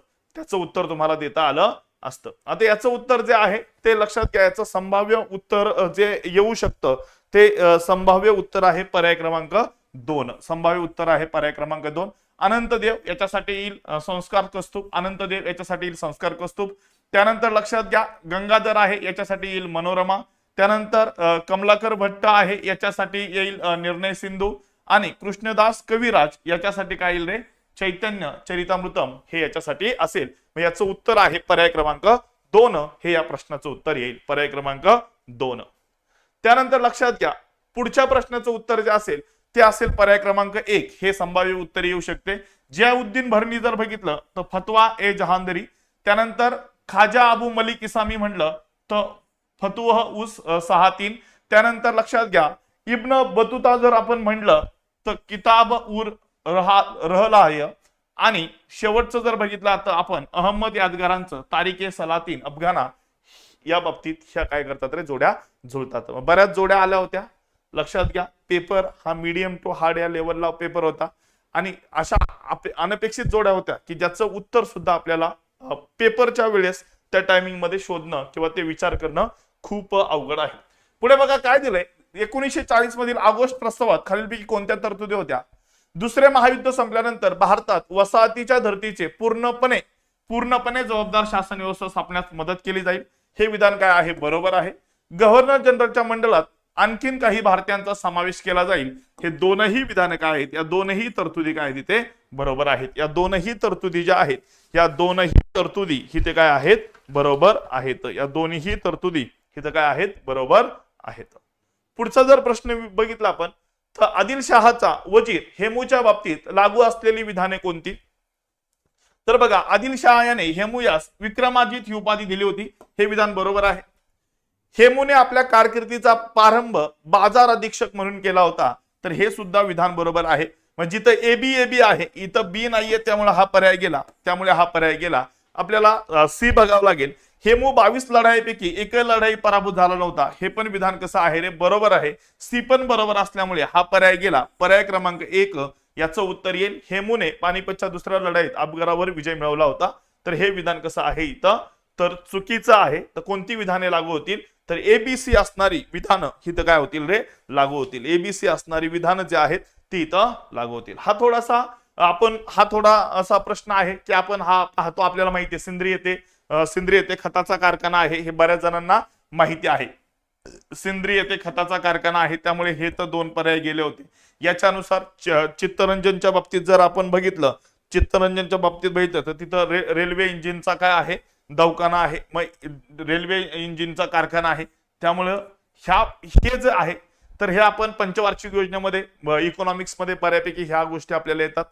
आता याचं उत्तर जे आहे ते लक्षात घ्या. याचं संभाव्य उत्तर जे येऊ शकतं ते संभाव्य उत्तर आहे पर्याय क्रमांक 2. संभाव्य उत्तर आहे पर्याय क्रमांक 2. अनंतदेव याच्यासाठी येईल संस्कार कस्तूप. अनंतदेव याच्यासाठी येईल संस्कार कस्तूप. त्यानंतर लक्षात घ्या गंगाधर आहे याच्यासाठी येईल मनोरमा. त्यानंतर कमलाकर भट्ट आहे याच्यासाठी येईल निर्णय सिंधू. आणि कृष्णदास कविराज याच्यासाठी काय येईल रे? चैतन्य चरितामृतम हे याच्यासाठी असेल. याचं उत्तर आहे पर्याय क्रमांक 2 हे या प्रश्नाचं उत्तर येईल. पर्याय क्रमांक 2. त्यानंतर लक्षात घ्या पुढच्या प्रश्नाचं उत्तर जे असेल ते असेल पर्याय क्रमांक 1 हे संभाव्य उत्तर येऊ शकते. जियाउद्दीन भरणी जर बघितलं तर फतवा ए जहांदरी. त्यानंतर खाजा अबू मलिक इसामी म्हणलं तर फतुह उस 6-3. त्यानंतर लक्षात घ्या इब्न बतुता जर आपण म्हणलं तर किताब उर रहलाय. आणि शेवटचं जर बघितलं तर आपण अहमद यादगारांचं तारिके सलातीन अफगाना या बाबतीत ह्या काय करतात रे? जोड्या जुळतात. बऱ्याच जोड्या आल्या होत्या. लक्षात घ्या पेपर हा मीडियम टू हार्ड या लेवलला पेपर होता आणि अशा अनपेक्षित जोड्या होत्या की ज्याचं उत्तर सुद्धा आपल्याला पेपरच्या वेळेस त्या टायमिंग मध्ये शोधणं किंवा ते विचार करणं खूप अवघड आहे. पुढे बघा काय दिलंय. 1940 मधील ऑगस्ट प्रस्तावात खालीलपैकी कोणत्या तरतुदी होत्या? दुसरे महायुद्ध संपल्यानंतर भारतात वसाहतीच्या धर्तीचे पूर्णपणे जबाबदार शासन व्यवस्था स्थापण्यास मदत केली जाईल. हे विधान काय आहे? बरोबर आहे. गव्हर्नर जनरलच्या मंडळात आणखीन काही भारतीयांचा समावेश केला जाईल. हे दोनही विधान काय आहेत, या दोनही तरतुदी काय आहेत इथे बरोबर आहेत. या दोनही तरतुदी ज्या आहेत, या दोनही तरतुदी इथे काय आहेत बरोबर आहेत. या दोन्ही तरतुदी इथे काय आहेत बरोबर आहेत. पुढचा जर प्रश्न बघितला आपण तर आदिलशहाचा वजीर हेमूच्या बाबतीत लागू असलेली विधाने कोणती. तर बघा, आदिलशहा याने हेमू यास विक्रमाजित ही उपाधी दिली होती. हे विधान बरोबर आहे. हेमूने आपल्या कारकिर्दीचा प्रारंभ बाजार अधीक्षक म्हणून केला होता. तर हे सुद्धा विधान बरोबर आहे. म्हणजे जिथं एबी आहे, इथं बी नाहीये, त्यामुळे हा पर्याय गेला. आपल्याला सी बघावं लागेल. हेमू 22 लढाईपैकी एक लढाई पराभूत झाला नव्हता. हे पण विधान कसं आहे रे बरोबर आहे. सी पण बरोबर असल्यामुळे हा पर्याय गेला. पर्याय क्रमांक 1 याचं उत्तर येईल. हेमूने पानिपतच्या दुसऱ्या लढाईत अफगाणावर विजय मिळवला होता. तर हे विधान कसं आहे इथं तर चुकीचं आहे. तर कोणती विधाने लागू होतील तर एबीसी असणारी विधानं इथं काय होतील रे लागू होतील. एबीसी असणारी विधानं जे आहेत ती इथं लागू होतील. हा थोडा असा प्रश्न आहे की आपण हा पाहतो. आपल्याला माहिती आहे सिंद्री येथे खताचा कारखाना आहे. हे बऱ्याच जणांना माहिती आहे. सिंद्री येथे खताचा कारखाना आहे. त्यामुळे हे तर दोन पर्याय गेले होते. याच्यानुसार चित्तरंजनच्या बाबतीत जर आपण बघितलं तर तिथं रेल्वे इंजिनचा काय आहे दवाखाना आहे. मग रेल्वे इंजिनचा कारखाना आहे. त्यामुळं हे जे आहे तर हे आपण पंचवार्षिक योजनेमध्ये इकॉनॉमिक्स मध्ये बऱ्यापैकी ह्या गोष्टी आपल्याला येतात.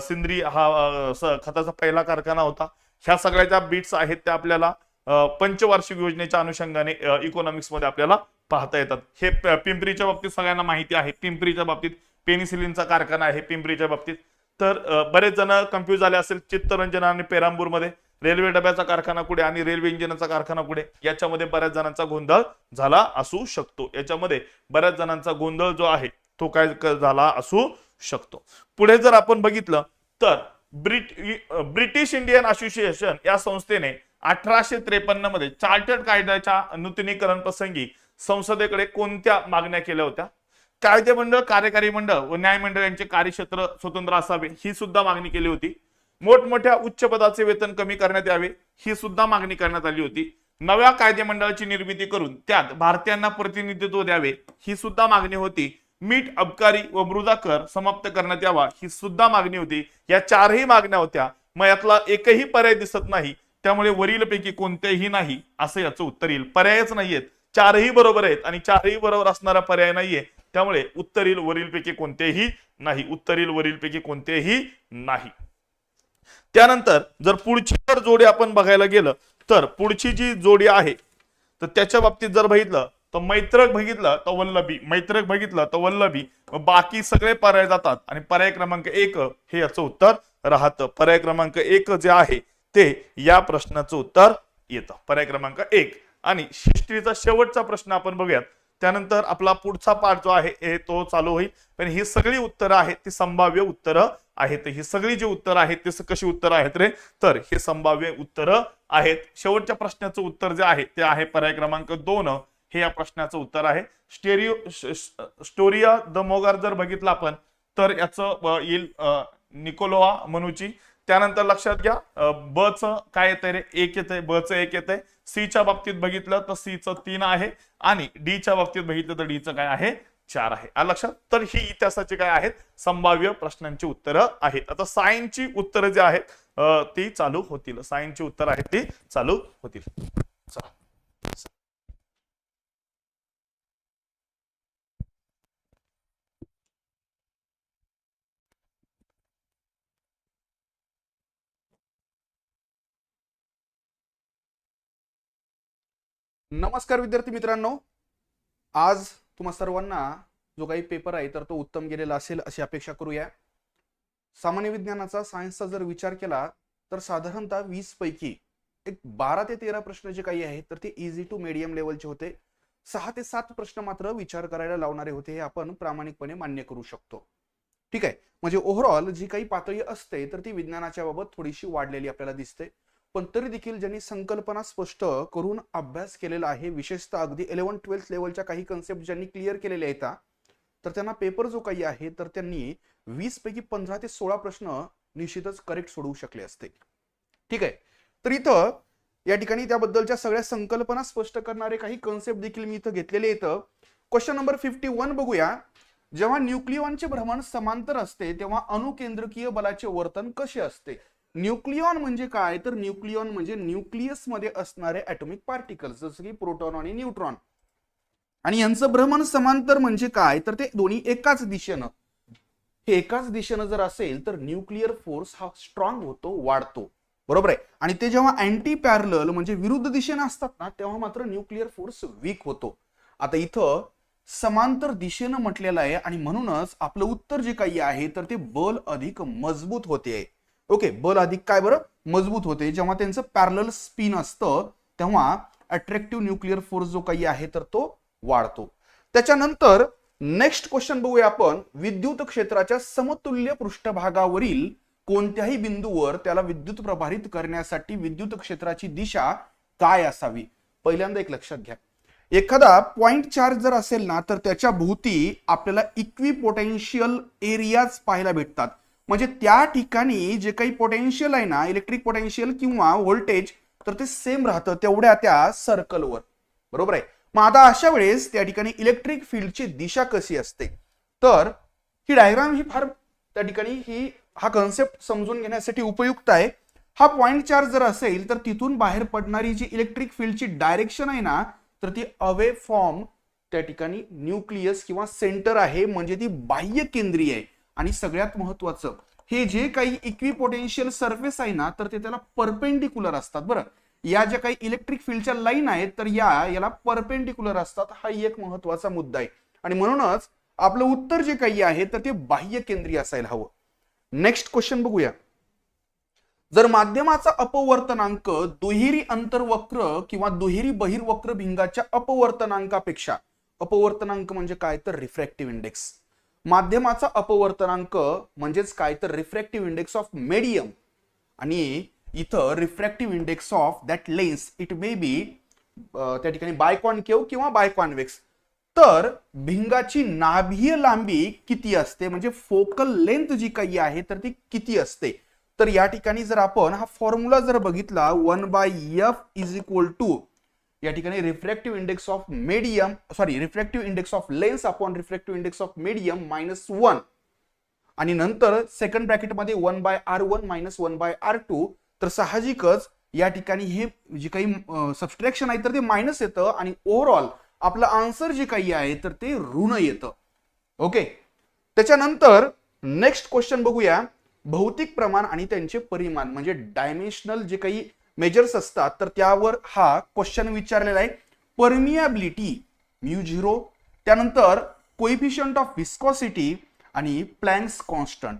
सिंद्री हा खताचा पहिला कारखाना होता. ह्या सगळ्या ज्या बीट्स आहेत त्या आपल्याला पंचवार्षिक योजनेच्या अनुषंगाने इकॉनॉमिक्स मध्ये आपल्याला पाहता येतात. हे पिंपरीच्या बाबतीत सगळ्यांना माहिती आहे. पिंपरीच्या बाबतीत पेनिसिलिनचा कारखाना आहे पिंपरीच्या बाबतीत. तर बरेच जण कन्फ्युज झाले असेल चित्तरंजन आणि पेरांबूर मध्ये रेल्वे डब्याचा कारखाना कुठे आणि रेल्वे इंजिनचा कारखाना कुठे, याच्यामध्ये बऱ्याच जणांचा गोंधळ झाला असू शकतो. याच्यामध्ये बऱ्याच जणांचा गोंधळ जो आहे तो काय झाला असू शकतो. पुढे जर आपण बघितलं तर ब्रिटिश इंडियन असोसिएशन या संस्थेने 1853 मध्ये चार्टर्ड कायद्याच्या नूतनीकरण प्रसंगी संसदेकडे कोणत्या मागण्या केल्या होत्या. कायदे मंडळ, कार्यकारी मंडळ व न्यायमंडळ यांचे कार्यक्षेत्र स्वतंत्र असावे ही सुद्धा मागणी केली होती. मोठमोठ्या उच्च पदाचे वेतन कमी करण्यात यावे ही सुद्धा मागणी करण्यात आली होती. नव्या कायदे मंडळाची निर्मिती करून त्यात भारतीयांना प्रतिनिधित्व द्यावे ही सुद्धा मागणी होती. मीठ, अबकारी व मृदा कर समाप्त करण्यात यावा ही सुद्धा मागणी होती. या चारही मागण्या होत्या. मग यातला एकही पर्याय दिसत नाही. त्यामुळे वरीलपैकी कोणतेही नाही असं याचं उत्तर येईल. पर्यायच नाहीयेत, चारही बरोबर आहेत आणि चारही बरोबर असणारा पर्याय नाहीये. त्यामुळे उत्तर येईल वरीलपैकी कोणतेही नाही. त्यानंतर जर पुढची जर जोडी आपण बघायला गेलं तर पुढची जी जोडी आहे तर त्याच्या बाबतीत जर बघितलं तर मैत्रक बघितलं तर वल्लभी बाकी सगळे पर्याय जातात आणि पर्याय क्रमांक 1 हे याचं उत्तर राहतं. पर्याय क्रमांक 1 जे आहे ते या प्रश्नाचं उत्तर येतं. पर्याय क्रमांक 1. आणि हिस्ट्रीचा शेवटचा प्रश्न आपण बघूयात. त्यानंतर आपला पुढचा पार्ट जो आहे तो चालू होईल. पण ही सगळी उत्तरं आहेत ती संभाव्य उत्तरं आहेत. ही सगळी जी उत्तरं आहेत ते कशी उत्तरं आहेत रे तर हे संभाव्य उत्तरं आहेत. शेवटच्या प्रश्नाचं उत्तर जे आहे ते आहे पर्याय क्रमांक 2 हे या प्रश्नाचं उत्तर आहे. स्टोरिया द मोगार जर बघितलं आपण तर याचं येईल निकोलोआ मनुची. त्यानंतर लक्षात घ्या ब च काय येतंय रे 1 येतंय, ब च 1 येतंय. सी च्या बाबतीत बघितलं तर सी च 3 आहे आणि डी च्या बाबतीत बघितलं तर डी च काय आहे 4 आहे. आलं लक्षात. तर ही इतिहासाची काय आहेत संभाव्य प्रश्नांची उत्तरं आहेत. आता सायन्सची उत्तरं जी आहेत ती चालू होतील. सायन्सची उत्तरं आहेत ती चालू होतील. चला नमस्कार विद्यार्थी मित्रांनो, आज तुम्हा सर्वांना जो काही पेपर आहे तर तो उत्तम गेलेला असेल अशी अपेक्षा करूया. सामान्य विज्ञानाचा सायन्सचा जर विचार केला तर साधारणतः 20 पैकी एक 12 ते 13 प्रश्न जे काही आहेत तर ते इझी टू मीडियम लेवलचे होते. 6 ते 7 प्रश्न मात्र विचार करायला लावणारे होते. हे आपण प्रामाणिकपणे मान्य करू शकतो. ठीक आहे. म्हणजे ओव्हरऑल जी काही पातळी असते तर ती विज्ञानाच्या बाबत थोडीशी वाढलेली आपल्याला दिसते. पण तरी देखील ज्यांनी संकल्पना स्पष्ट करून अभ्यास केलेला आहे, विशेषतः अगदी 11-12 लेवलच्या काही कन्सेप्ट ज्यांनी क्लिअर केलेले आहेत तर त्यांना पेपर जो काही आहे तर त्यांनी 20 पैकी 15 ते 16 प्रश्न निश्चितच करेक्ट सोडवू शकले असते. ठीक आहे. तर इथं या ठिकाणी त्याबद्दलच्या सगळ्या संकल्पना स्पष्ट करणारे काही कन्सेप्ट देखील मी इथं घेतलेले आहेत. क्वेश्चन नंबर 51 बघूया. जेव्हा न्यूक्लियॉनचे भ्रमण समांतर असते तेव्हा अणुकेंद्रकीय बलाचे वर्तन कसे असते? न्यूक्लियॉन म्हणजे काय? तर न्यूक्लियॉन म्हणजे न्यूक्लियस मध्ये असणारे ॲटॉमिक पार्टिकल्स जसं की प्रोटॉन आणि न्यूट्रॉन. आणि यांचं भ्रमण समांतर म्हणजे काय? तर ते दोन्ही एकाच दिशेनं, हे एकाच दिशेनं जर असेल तर न्यूक्लिअर फोर्स हा स्ट्रॉंग होतो, वाढतो. बरोबर आहे. आणि ते जेव्हा अँटी पॅरलल म्हणजे विरुद्ध दिशेने असतात ना तेव्हा मात्र न्यूक्लिअर फोर्स वीक होतो. आता इथं समांतर दिशेनं म्हटलेलं आहे आणि म्हणूनच आपलं उत्तर जे काही आहे तर ते बल अधिक मजबूत होते. ओके, बल अधिक काय बरं? मजबूत होते. जेव्हा त्यांचं पॅरलल स्पिन असतं तेव्हा अट्रॅक्टिव्ह न्यूक्लिअर फोर्स जो काही आहे तर तो वाढतो. त्याच्यानंतर नेक्स्ट क्वेश्चन बघूया आपण. विद्युत क्षेत्राच्या समतुल्य पृष्ठभागावरील कोणत्याही बिंदूवर त्याला विद्युत प्रभारित करण्यासाठी विद्युत क्षेत्राची दिशा काय असावी? पहिल्यांदा एक लक्षात घ्या, एखादा पॉइंट चार्ज जर असेल ना तर त्याच्या भोवती आपल्याला इक्विपोटेन्शियल एरियाज पाहायला भेटतात. म्हणजे त्या ठिकाणी जे काही पोटेन्शियल आहे ना, इलेक्ट्रिक पोटेन्शियल किंवा व्होल्टेज, तर ते सेम राहतं तेवढ्या त्या सर्कलवर. बरोबर आहे. मग आता अशा वेळेस त्या ठिकाणी इलेक्ट्रिक फील्डची दिशा कशी असते? तर ही डायग्राम ही फार त्या ठिकाणी हा कन्सेप्ट समजून घेण्यासाठी उपयुक्त आहे. हा पॉइंट चार्ज जर असेल तर तिथून बाहेर पडणारी जी इलेक्ट्रिक फील्डची डायरेक्शन आहे ना तर ती अवे फ्रॉम त्या ठिकाणी न्यूक्लियस किंवा सेंटर आहे, म्हणजे ती बाह्य केंद्रीय आहे. आणि सगळ्यात महत्वाचं, हे जे काही इक्विपोटेन्शियल सरफेस आहे ना तर ते त्याला परपेंडिक्युलर असतात. बरं, या ज्या काही इलेक्ट्रिक फील्डच्या लाईन आहेत तर याला परपेंडिक्युलर असतात. हा एक महत्वाचा मुद्दा आहे आणि म्हणूनच आपलं उत्तर जे काही आहे तर ते बाह्य केंद्रीय असायला हवं. नेक्स्ट क्वेश्चन बघूया. जर माध्यमाचा अपवर्तनांक दुहेरी अंतर्वक्र किंवा दुहेरी बहिर्वक्र भिंगाच्या अपवर्तनांकापेक्षा, अपवर्तनांक म्हणजे काय तर रिफ्रॅक्टिव्ह इंडेक्स, माध्यमाचा अपवर्तनांक म्हणजेच काय तर रिफ्रॅक्टिव्ह इंडेक्स ऑफ मीडियम, आणि इथं refractive index of that lens it may be त्या ठिकाणी बायकॉन्केव्ह किंवा बायकॉन्व्हेक्स. तर भिंगाची नाभीय लांबी किती असते, म्हणजे फोकल लेंथ जी काही आहे तर ती किती असते? तर या ठिकाणी जर आपण हा फॉर्म्युला जर बघितला 1/f इज इक्वल टू या ठिकाणी refractive index of medium, sorry refractive index of lens upon refractive index of medium -1 आणि नंतर सेकंड ब्रॅकेटमध्ये 1/r1 -1/r2. तर साहजिकच या ठिकाणी हे जे काही सबस्ट्रॅक्शन आहे तर ते मायनस येतं आणि ओव्हरऑल आपलं आन्सर जे काही आहे तर ते ऋण येतं. ओके, त्याच्यानंतर नेक्स्ट क्वेश्चन बघूया. भौतिक प्रमाण आणि त्यांचे परिमाण म्हणजे डायमेन्शनल जे काही मेजर्स असतात तर त्यावर हा क्वेश्चन विचारलेला आहे. परमियाबिलिटी μ0, त्यानंतर कोएफिशियंट ऑफ विस्कॉसिटी आणि प्लँक्स कॉन्स्टंट.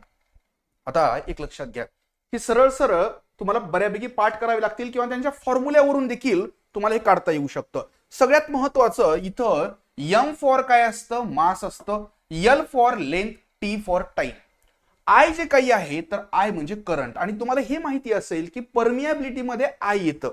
आता एक लक्षात घ्या, हे सरळ सरळ तुम्हाला बऱ्यापैकी पाठ करावे लागतील किंवा त्यांच्या फॉर्म्युल्यावरून देखील तुम्हाला हे काढता येऊ शकतं. सगळ्यात महत्वाचं इथं m फॉर काय असतं? मास असतं, l for length, t for time. I जे काही आहे तर आय म्हणजे करंट, आणि तुम्हाला हे माहिती असेल की परमियाबिलिटी मध्ये आय येतं.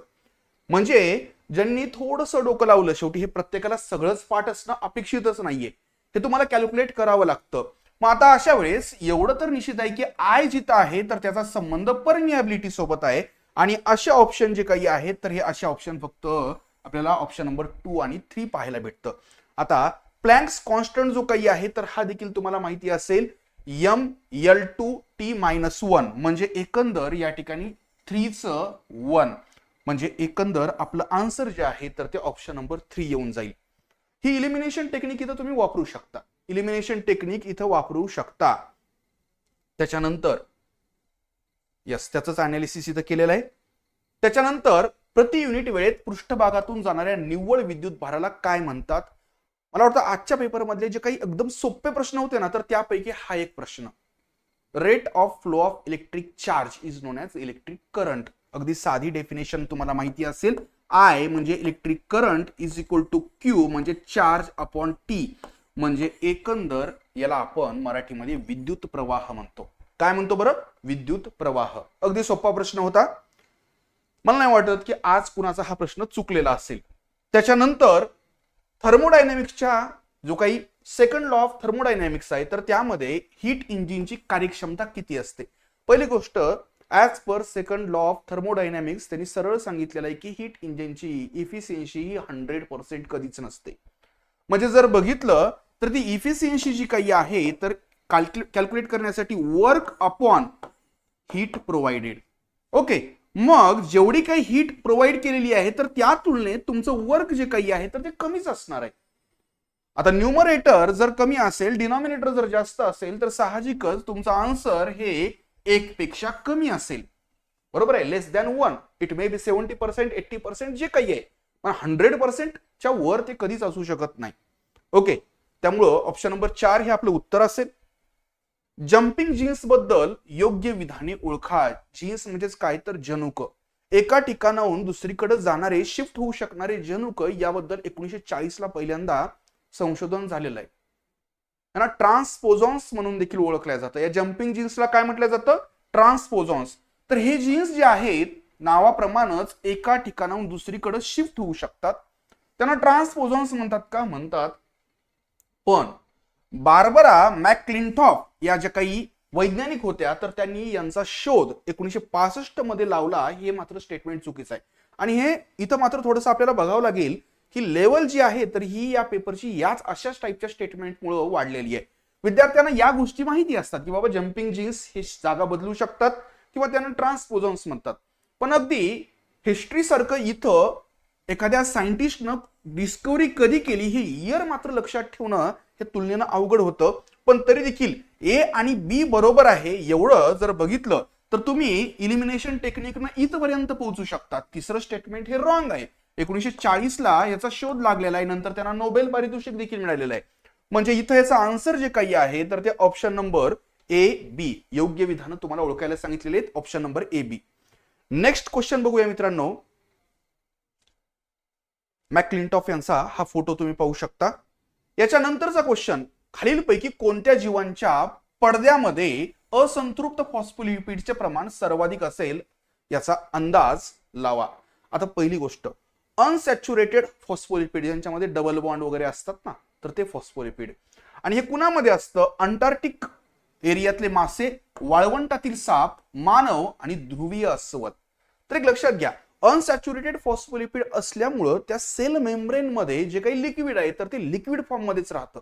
म्हणजे ज्यांनी थोडंसं डोकं लावलं, शेवटी हे प्रत्येकाला सगळंच पाठ असणं अपेक्षितच नाहीये, हे तुम्हाला कॅल्क्युलेट करावं लागतं. मग आता अशा वेळेस एवढं तर निश्चित आहे की आय जिथं आहे तर त्याचा संबंध परमियाबिलिटी सोबत आहे, आणि अशा ऑप्शन जे काही आहेत तर हे अशा ऑप्शन फक्त आपल्याला ऑप्शन नंबर 2 आणि 3 पाहायला भेटतं. आता प्लँक्स कॉन्स्टंट जो काही आहे तर हा देखील तुम्हाला माहिती असेल, mL2T-1 म्हणजे एकंदर या ठिकाणी 3चं 1 म्हणजे एकंदर आपलं आन्सर जे आहे तर ते ऑप्शन नंबर 3 येऊन जाईल. ही इलिमिनेशन टेक्निक इथं तुम्ही वापरू शकता, इलिमिनेशन टेक्निक इथं वापरू शकता. त्याच्यानंतर यस, त्याचंच अनालिसिस इथं केलेलं आहे. त्याच्यानंतर प्रति युनिट वेळेत पृष्ठभागातून जाणाऱ्या निव्वळ विद्युत भाराला काय म्हणतात? मला वाटतं आजच्या पेपरमधले जे काही एकदम सोपे प्रश्न होते ना तर त्यापैकी हा एक प्रश्न. Rate of flow of electric charge is known as electric current. अगदी साधी डेफिनेशन तुम्हाला माहिती असेल, आय म्हणजे electric current is equal to Q म्हणजे चार्ज अपॉन टी, म्हणजे एकंदर याला आपण मराठीमध्ये विद्युत प्रवाह म्हणतो. काय म्हणतो बरं? विद्युत प्रवाह. अगदी सोपा प्रश्न होता. मला नाही वाटत की आज कुणाचा हा प्रश्न चुकलेला असेल. त्याच्यानंतर थर्मोडायनॅमिक्सच्या जो काही सेकंड लॉ ऑफ थर्मोडायनॅमिक्स आहे तर त्यामध्ये हीट इंजिनची कार्यक्षमता किती असते? पहिली गोष्ट, as per second law of thermodynamics त्यांनी सरळ सांगितलेलं आहे की हीट इंजिनची इफिशियन्सी ही 100% कधीच नसते. म्हणजे जर बघितलं तर ती इफिशियन्सी जी काही आहे तर कॅल्क्युलेट करण्यासाठी work upon heat provided. Okay, मग जेवढी काही हीट प्रोव्हाइड केलेली आहे तर त्या तुलनेत तुमचं वर्क जे काही आहे तर ते कमीच असणार आहे. आता न्यूमरेटर जर कमी असेल, डिनॉमिनेटर जर जास्त असेल तर साहजिकच तुमचा आन्सर हे 1 पेक्षा कमी असेल. बरोबर आहे, लेस दॅन 1. इट मे बी 70%, 80% जे काही आहे, पण 100% च्या वर ते कधीच असू शकत नाही. ओके, त्यामुळं ऑप्शन नंबर 4 हे आपलं उत्तर असेल. जम्पिंग जीन्स बद्दल योग्य विधाने ओळखा. जीन्स म्हणजेच काय तर जनुक, एका ठिकाणाहून दुसरीकडे जाणारे, शिफ्ट होऊ शकणारे जनुक, याबद्दल 1940 ला पहिल्यांदा संशोधन झालेलं आहे. त्यांना ट्रान्सपोझॉन्स म्हणून देखील ओळखल्या जातं. या जम्पिंग जीन्सला काय म्हटलं जातं? ट्रान्सपोझॉन्स. तर हे जीन्स जे आहेत नावाप्रमाणेच एका ठिकाणाहून दुसरीकडे शिफ्ट होऊ शकतात, त्यांना ट्रान्सपोझॉन्स म्हणतात का? म्हणतात. पण बार्बरा मॅकक्लिंटॉफ या ज्या काही वैज्ञानिक होत्या तर त्यांनी यांचा शोध 1965 मध्ये लावला, हे मात्र स्टेटमेंट चुकीचं आहे. आणि हे इथं मात्र थोडंसं आपल्याला बघावं लागेल की लेवल जी आहे तर ही या पेपरची याच अशाच टाईपच्या स्टेटमेंटमुळे वाढलेली आहे. विद्यार्थ्यांना या गोष्टी माहिती असतात की बाबा जम्पिंग जीन्स हे जागा बदलू शकतात किंवा त्यांना ट्रान्सपोझॉन्स म्हणतात, पण अगदी हिस्ट्री सारखं इथं एखाद्या सायंटिस्टनं डिस्कवरी कधी केली हे इयर मात्र लक्षात ठेवणं हे तुलनेनं अवघड होतं. पण तरी देखील ए आणि बी बरोबर आहे एवढं जर बघितलं तर तुम्ही इलिमिनेशन टेक्निकनं इथपर्यंत पोहोचू शकतात. तिसरं स्टेटमेंट हे रॉंग आहे. 1940 ला याचा शोध लागलेला आहे, नंतर त्यांना नोबेल पारितोषिक देखील मिळालेलं आहे. म्हणजे इथं याचा आन्सर जे काही आहे तर ते ऑप्शन नंबर ए बी, योग्य विधानं तुम्हाला ओळखायला सांगितलेले आहेत. Option number A B. Next question बघूया मित्रांनो. मॅकक्लिंटॉफ यांचा हा फोटो तुम्ही पाहू शकता. याच्यानंतरचा क्वेश्चन, खालीलपैकी कोणत्या जीवांच्या पडद्यामध्ये असंतृप्त फॉस्फोलिपिडचे प्रमाण सर्वाधिक असेल याचा अंदाज लावा. आता पहिली गोष्ट, अनसॅच्युरेटेड फॉस्फोलिपिड यांच्यामध्ये डबल बॉन्ड वगैरे असतात ना, तर ते फॉस्फोलिपिड. आणि हे कुणामध्ये असतं? अंटार्क्टिक एरियातले मासे, वाळवंटातील साप, मानव आणि ध्रुवीय अस्वल. तर एक लक्षात घ्या, अनसॅच्युरेटेड फॉस्फोलिपिड असल्यामुळं त्या सेल मेम्ब्रेन मध्ये जे काही लिक्विड आहे तर ते लिक्विड फॉर्म मध्येच राहतं,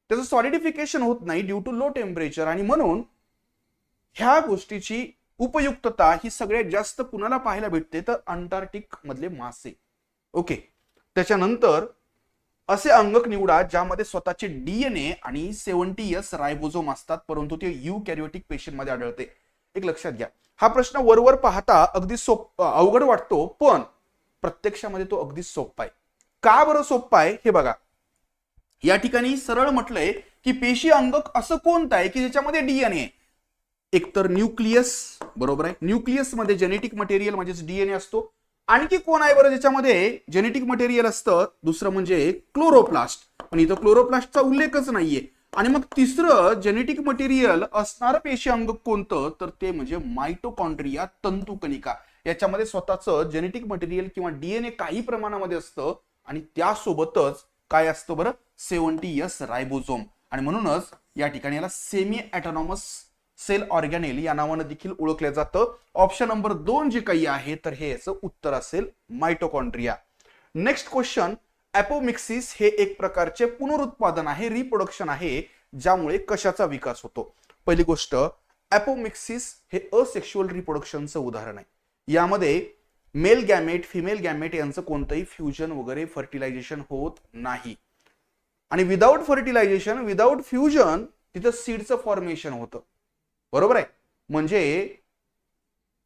त्याचं सॉलिडिफिकेशन होत नाही ड्यू टू लो टेम्परेचर. आणि म्हणून ह्या गोष्टीची उपयुक्तता ही सगळ्यात जास्त कुणाला पाहायला भेटते? तर अंटार्क्टिक मधले मासे. ओके, त्याच्यानंतर असे अंगक निवडा ज्यामध्ये स्वतःचे डीएनए आणि 70S रायबोझोम असतात, परंतु ते युकॅरियोटिक पेशींमध्ये आढळते. एक लक्षात घ्या, हा प्रश्न वरवर पाहता अगदी अवघड वाटतो, पण प्रत्यक्षामध्ये तो अगदी सोपा आहे. का बरं सोपा आहे हे बघा. या ठिकाणी सरळ म्हटलंय की पेशी अंगक असं कोणतं आहे की ज्याच्यामध्ये डीएनए, एकतर न्यूक्लियस, बरोबर आहे, न्यूक्लियस मध्ये जेनेटिक मटेरियल म्हणजेच डीएनए असतो. आणखी कोण आहे बरं ज्याच्यामध्ये जेनेटिक मटेरियल असतं? दुसरं म्हणजे क्लोरोप्लास्ट, पण इथं क्लोरोप्लास्टचा उल्लेखच नाहीये. आणि मग तिसरं जेनेटिक मटेरियल असणारं पेशी अंग कोणतं? तर ते म्हणजे मायटोकॉन्ड्रिया, तंतुकणिका. याच्यामध्ये स्वतःचं जेनेटिक मटेरियल किंवा डीएनए काही प्रमाणामध्ये असतं आणि त्यासोबतच काय असतं बरं? 70S ribosome. आणि म्हणूनच या ठिकाणी याला सेमी ॲटोनॉमस सेल ऑर्गॅनेल या नावानं देखील ओळखलं जातं. ऑप्शन नंबर 2 जे काही आहे तर हे याचं उत्तर असेल मायटोकॉन्ड्रिया. नेक्स्ट क्वेश्चन, ॲपोमिक्सिस हे एक प्रकारचे पुनरुत्पादन आहे, रिप्रोडक्शन आहे, ज्यामुळे कशाचा विकास होतो? पहिली गोष्ट, ॲपोमिक्सिस हे असेक्शुअल रिप्रोडक्शनचं उदाहरण आहे. यामध्ये मेल गॅमेट, फिमेल गॅमेट यांचं कोणतंही फ्युजन वगैरे फर्टिलायझेशन होत नाही. आणि विदाऊट फर्टिलायझेशन, विदाऊट फ्युजन तिथं सीडचं फॉर्मेशन होतं, बरोबर आहे. म्हणजे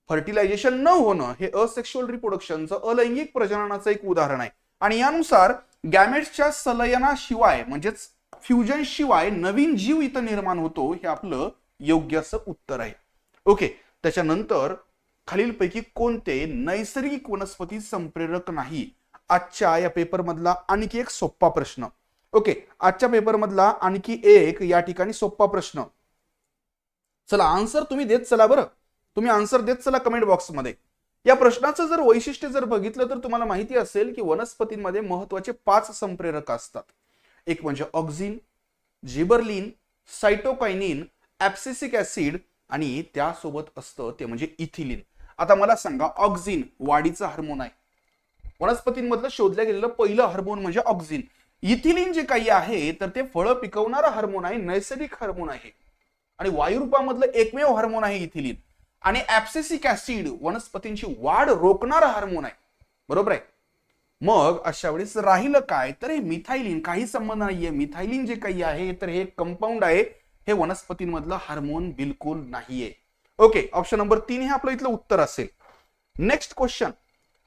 फर्टिलायझेशन न होणं हे असेक्शुअल रिप्रोडक्शनचं, अलैंगिक प्रजननाचं एक उदाहरण आहे. आणि यानुसार गॅमेट्सच्या संलयनाशिवाय म्हणजेच फ्युजन शिवाय नवीन जीव इथं निर्माण होतो, हे आपलं योग्य असं उत्तर आहे. ओके, त्याच्यानंतर खालीलपैकी कोणते नैसर्गिक वनस्पती संप्रेरक नाही? आजच्या या पेपर मधला आणखी एक सोपा प्रश्न. ओके, आजच्या पेपर मधला आणखी एक या ठिकाणी सोपा प्रश्न. चला आन्सर तुम्ही देत चला बरं, तुम्ही आन्सर देत चला कमेंट बॉक्समध्ये. या प्रश्नाचं जर वैशिष्ट्य जर बघितलं तर तुम्हाला माहिती असेल की वनस्पतींमध्ये महत्वाचे 5 संप्रेरक असतात. एक म्हणजे ऑक्झिन, जिबरलिन, सायटोकायनिन, ॲब्सिसिक ऍसिड आणि त्यासोबत असतं ते म्हणजे इथिलीन. आता मला सांगा, ऑक्झिन वाढीचा हार्मोन आहे, वनस्पतींमधलं शोधलं गेलेलं पहिलं हार्मोन म्हणजे ऑक्झिन. इथिलीन जे काही आहे तर ते फळं पिकवणारा हार्मोन आहे, नैसर्गिक हार्मोन आहे आणि वायुरूपामधलं एकमेव हार्मोन आहे इथिलीन. आणि ऍब्सिसिक ऍसिड वनस्पतींची वाढ रोखणारा हार्मोन आहे, बरोबर आहे. मग अशा वेळेस राहिलं काय, तर हे मिथाइलिन काही संबंध नाहीये. मिथाइलिन जे काही आहे तर हे कंपाऊंड आहे, हे वनस्पतींमधलं हार्मोन बिलकुल नाहीये. ओके, ऑप्शन नंबर 3 हे आपलं इथलं उत्तर असेल. नेक्स्ट क्वेश्चन,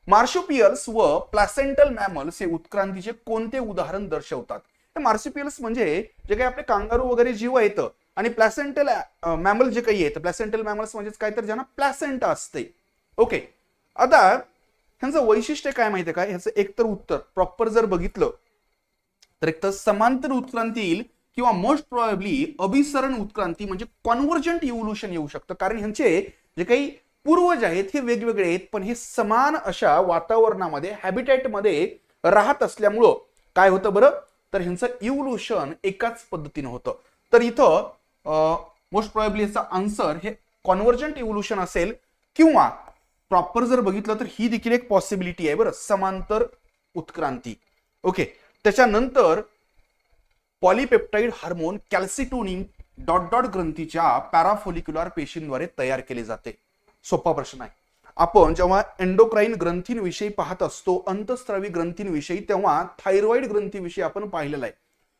मार्शुपियल्स व प्लॅसेंटल मॅमल्स हे उत्क्रांतीचे कोणते उदाहरण दर्शवतात? हे मार्शुपियल्स म्हणजे जे काही आपले कांगारू वगैरे जीव आहेत आणि प्लॅसेंटल मॅमल जे काही आहेत, प्लॅसेंटल मॅमल्स म्हणजेच काय तर ज्यांना प्लॅसेंटा असते. ओके, आता ह्यांचं वैशिष्ट्य काय माहितीये का, ह्याचं एकतर उत्तर प्रॉपर जर बघितलं तर एक तर समांतर उत्क्रांती येईल किंवा मोस्ट प्रोबॅबली अभिसरण उत्क्रांती म्हणजे कॉन्व्हर्जंट इव्होल्युशन येऊ शकतं. कारण ह्यांचे जे काही पूर्वज आहेत हे वेगवेगळे आहेत, पण हे समान अशा वातावरणामध्ये हॅबिटॅटमध्ये राहत असल्यामुळं काय होतं बरं, तर ह्यांचं इव्होल्युशन एकाच पद्धतीनं होतं. तर इथं मोस्ट प्रोबॅबली याचा आन्सर हे कॉन्व्हर्जंट इव्होल्युशन असेल किंवा प्रॉपर जर बघितलं तर ही देखील एक पॉसिबिलिटी आहे बरं, समांतर उत्क्रांती. ओके, त्याच्यानंतर पॉलिपेप्टाइड हार्मोन कॅल्सिटोनिन डॉट डॉट ग्रंथीच्या पॅराफोलिक्युलर पेशींद्वारे तयार केले जाते. सोपा प्रश्न आहे. आपण जेव्हा एंडोक्राईन ग्रंथींविषयी पाहत असतो, अंतस्त्रावी ग्रंथींविषयी, तेव्हा थायरॉइड ग्रंथीविषयी आपण पाहिलेलं आहे.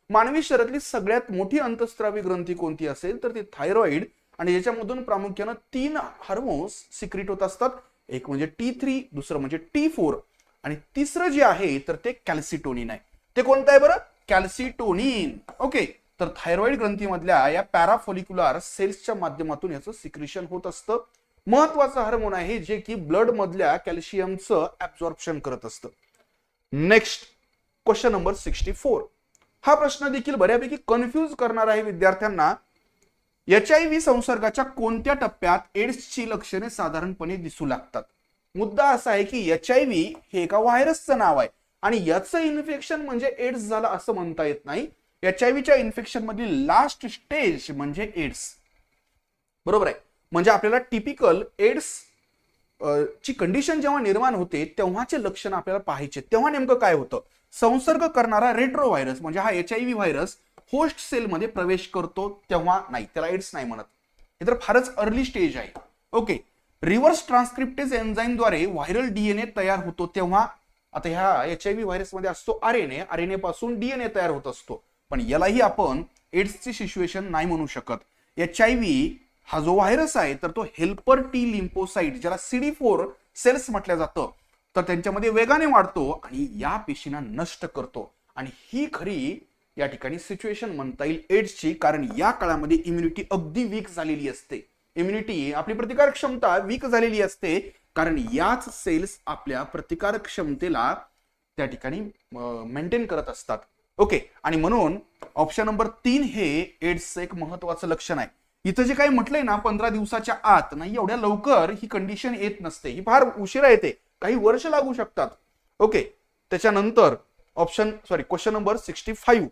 मानवी शरीरातली सगळ्यात मोठी अंतस्त्रावी ग्रंथी कोणती असेल तर ती थायरॉइड, आणि याच्यामधून प्रामुख्यानं 3 हार्मोन्स सिक्रिट होत असतात. एक म्हणजे T3, दुसरं म्हणजे T4 आणि तिसरं जे आहे तर ते कॅल्सिटोनिन आहे. ते कोणतं आहे बरं, कॅल्सिटोनिन. ओके, तर थायरॉइड ग्रंथीमधल्या या पॅराफोलिक्युलर सेल्सच्या माध्यमातून याचं सिक्रिशन होत असतं. महत्वाचं हार्मोन आहे जे की ब्लड मधल्या कॅल्शियमचं ऍब्झॉर्प्शन करत असतं. Next question number 64. हा प्रश्न देखील बऱ्यापैकी कन्फ्यूज करणार आहे विद्यार्थ्यांना. HIV संसर्गाच्या कोणत्या टप्प्यात एड्सची लक्षणे साधारणपणे दिसू लागतात? मुद्दा असा आहे की HIV हे एका व्हायरसचं नाव आहे आणि याचं इन्फेक्शन म्हणजे एड्स झालं असं म्हणता येत नाही. HIVच्या इन्फेक्शन मधील लास्ट स्टेज म्हणजे एड्स, बरोबर आहे. म्हणजे आपल्याला टिपिकल एड्स ची कंडिशन जेव्हा निर्माण होते तेव्हाचे लक्षण आपल्याला पाहायचे. तेव्हा नेमकं काय होतं, संसर्ग करणारा रेट्रो व्हायरस म्हणजे हा HIV व्हायरस होस्ट सेलमध्ये प्रवेश करतो तेव्हा नाही, त्याला एड्स नाही म्हणत. हे तर फारच अर्ली स्टेज आहे. ओके, रिव्हर्स ट्रान्सक्रिप्टेज एन्झाईमद्वारे व्हायरल DNA तयार होतो तेव्हा, आता ह्या HIV व्हायरसमध्ये असतो RNA पासून DNA तयार होत असतो, पण यालाही आपण एड्सची सिच्युएशन नाही म्हणू शकत. HIV हा जो व्हायरस आहे तर तो हेल्पर T लिम्फोसाइट ज्याला CD4 सेल्स म्हटलं जातं, तर त्यांच्यामध्ये वेगाने वाढतो आणि या पेशींना नष्ट करतो. आणि ही खरी या ठिकाणी सिच्युएशन म्हणता येईल एड्सची, कारण या काळामध्ये इम्युनिटी अगदी वीक झालेली असते. इम्युनिटी आपली प्रतिकारक क्षमता वीक झालेली असते, कारण याच सेल्स आपल्या प्रतिकारक क्षमतेला त्या ठिकाणी मेंटेन करत असतात. ओके, आणि म्हणून ऑप्शन नंबर 3 हे एड्सचं एक महत्वाचं लक्षण आहे. इथं जे काही म्हटलंय ना 15 दिवसाच्या आत, नाही एवढ्या लवकर ही कंडिशन येत नसते, ही फार उशिरा येते, काही वर्ष लागू शकतात. ओके, त्याच्यानंतर क्वेश्चन नंबर 65.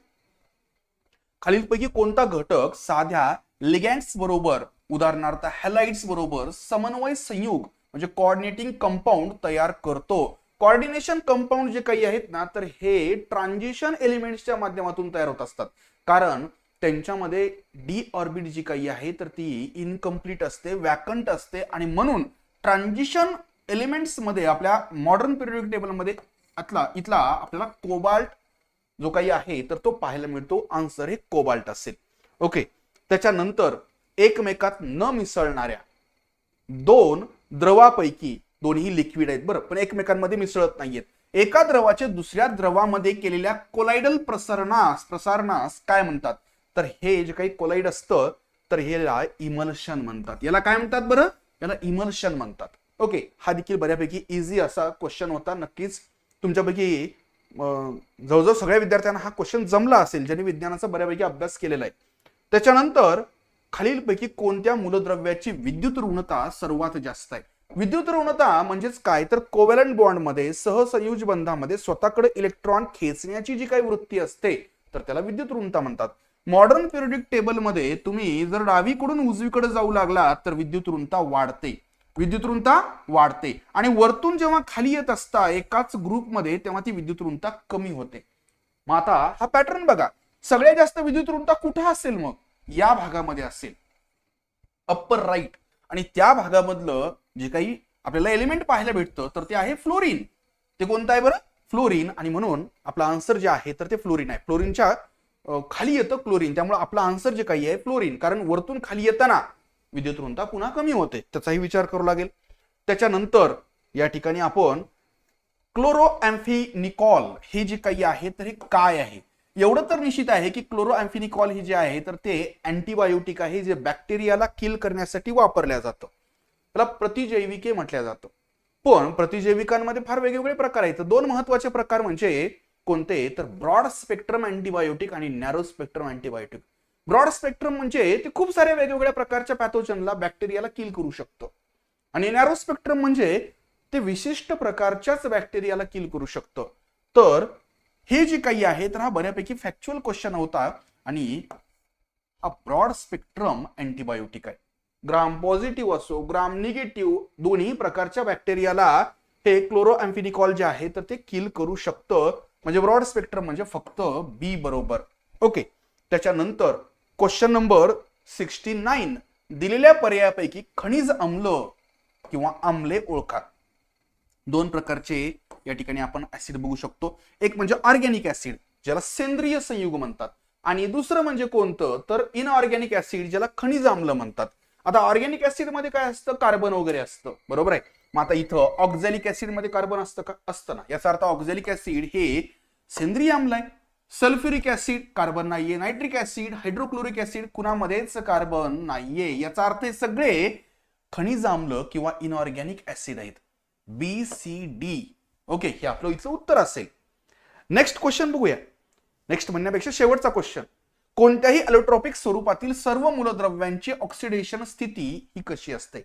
खालीलपैकी कोणता घटक साध्या लिगँड्स बरोबर, उदाहरणार्थ हॅलाइड्स बरोबर समन्वय संयुग म्हणजे कोऑर्डिनेटिंग कंपाऊंड तयार करतो? कोऑर्डिनेशन कंपाऊंड जे काही आहेत ना तर हे ट्रान्झिशन एलिमेंट्सच्या माध्यमातून तयार होत असतात, कारण त्यांच्यामध्ये डी ऑर्बिट जी काही आहे तर ती इनकम्प्लीट असते, वॅकंट असते, आणि म्हणून ट्रान्झिशन एलिमेंट्स मध्ये आपल्या मॉडर्न पिरियोडिक टेबल मध्ये इथला आपल्याला कोबाल्ट जो काही आहे तर तो पाहायला मिळतो. आन्सर हे कोबाल्ट असेल. ओके, त्याच्यानंतर एकमेकात न मिसळणाऱ्या 2 द्रवापैकी, दोन्ही लिक्विड आहेत बरं, पण एकमेकांमध्ये मिसळत नाहीयेत, एका द्रवाचे दुसऱ्या द्रवामध्ये केलेल्या कोलाइडल प्रसारणास काय म्हणतात? तर हे जे काही कोलाइड असतं तर ह्याला इमल्शन म्हणतात. याला काय म्हणतात बरं? याला इमल्शन म्हणतात. ओके, हा देखील बऱ्यापैकी इझी असा क्वेश्चन होता. नक्कीच तुमच्यापैकी जवळजवळ सगळ्या विद्यार्थ्यांना हा क्वेश्चन जमला असेल ज्यांनी विज्ञानाचा बऱ्यापैकी अभ्यास केलेला आहे. त्याच्यानंतर खालीलपैकी कोणत्या मूलद्रव्याची विद्युत ऋणता सर्वात जास्त आहे? विद्युत ऋणता म्हणजेच काय तर कोव्हॅलंट बॉन्ड मध्ये सहसंयुज बंधामध्ये स्वतःकडे इलेक्ट्रॉन खेचण्याची जी काही वृत्ती असते तर त्याला विद्युत ऋणता म्हणतात. मॉडर्न पिरियोडिक टेबलमध्ये तुम्ही जर डावीकडून उजवीकडे जाऊ लागला तर विद्युत ऋणता वाढते, विद्युत ऋणता वाढते, आणि वरतून जेव्हा खाली येत असता एकाच ग्रुपमध्ये तेव्हा ती विद्युत ऋणता कमी होते. मग आता हा पॅटर्न बघा, सगळ्यात जास्त विद्युत ऋणता कुठे असेल? मग या भागामध्ये असेल, अप्पर राईट. आणि त्या भागामधलं जे काही आपल्याला एलिमेंट पाहायला भेटतं तर ते आहे फ्लोरीन. ते कोणतं आहे बरं? फ्लोरीन. आणि म्हणून आपला आन्सर जे आहे तर ते फ्लोरीन आहे. फ्लोरीनच्या खाली येतं क्लोरीन, त्यामुळे आपला आन्सर जे काही आहे फ्लोरीन, कारण वरतून खाली येताना विद्युत ऋणता पुन्हा कमी होते, त्याचाही विचार करावा लागेल. त्याच्यानंतर या ठिकाणी आपण क्लोरोअँफिनिकॉल हे जे काही आहे तर हे काय आहे? एवढं तर निश्चित आहे की क्लोरोअँफिनिकॉल हे जे आहे तर ते अँटीबायोटिक आहे, जे बॅक्टेरियाला किल करण्यासाठी वापरल्या जातं. त्याला प्रतिजैविके म्हटलं जातं. पण प्रतिजैविकांमध्ये फार वेगवेगळे प्रकार आहेत. दोन महत्वाचे प्रकार म्हणजे कोणते? तर ब्रॉड स्पेक्ट्रम अँटीबायोटिक आणि narrow spectrum antibiotic. Broad spectrum म्हणजे ते खूप साऱ्या वेगवेगळ्या प्रकारच्या पॅथोजनला, बॅक्टेरियाला किल करू शकतं, आणि नॅरो स्पेक्ट्रम म्हणजे ते विशिष्ट प्रकारच्याच बॅक्टेरियाला किल करू शकतं. तर हे जे काही आहे तर हा बऱ्यापैकी फॅक्च्युअल क्वेश्चन होता, आणि हा ब्रॉड स्पेक्ट्रम अँटीबायोटिक आहे. ग्राम पॉझिटिव्ह असो, ग्राम निगेटिव्ह, दोन्ही प्रकारच्या बॅक्टेरियाला हे क्लोरोअँफिनिकॉल जे आहे तर ते किल करू शकतं. म्हणजे ब्रॉड स्पेक्ट्रम म्हणजे फक्त बी बरोबर. ओके. त्याच्यानंतर क्वेश्चन नंबर 69, दिलेल्या पर्यायापैकी खनिज अम्ल किंवा आम्ले ओळखा. दोन प्रकारचे या ठिकाणी आपण ऍसिड बघू शकतो. एक म्हणजे ऑर्गॅनिक ऍसिड, ज्याला सेंद्रिय संयुग म्हणतात, आणि दुसरं म्हणजे कोणतं? तर इनऑर्गॅनिक ऍसिड, ज्याला खनिज अम्ल म्हणतात. आता ऑर्गॅनिक ऍसिड मध्ये काय असतं? कार्बन वगैरे असतं, बरोबर आहे. मग आता इथं ऑक्झॅलिक ऍसिड मध्ये कार्बन असतं का? असतं ना. याचा अर्थ ऑक्झॅलिक ऍसिड हे सेंद्रिय अम्ल आहे. सल्फ्युरिक ऍसिड कार्बन नाहीये, नायट्रिक ऍसिड, हायड्रोक्लोरिक ऍसिड कुणामध्येच कार्बन नाहीये. याचा अर्थ हे सगळे खनिज अम्ल किंवा इनऑर्गॅनिक ऍसिड आहेत. B C D. ओके, हे आपलं इथलं उत्तर असेल. नेक्स्ट क्वेश्चन बघूया. नेक्स्ट म्हणण्यापेक्षा शेवटचा क्वेश्चन. कोणत्याही अलोट्रॉपिक स्वरूपातील सर्व मूलद्रव्यांची ऑक्सिडेशन स्थिती ही कशी असते?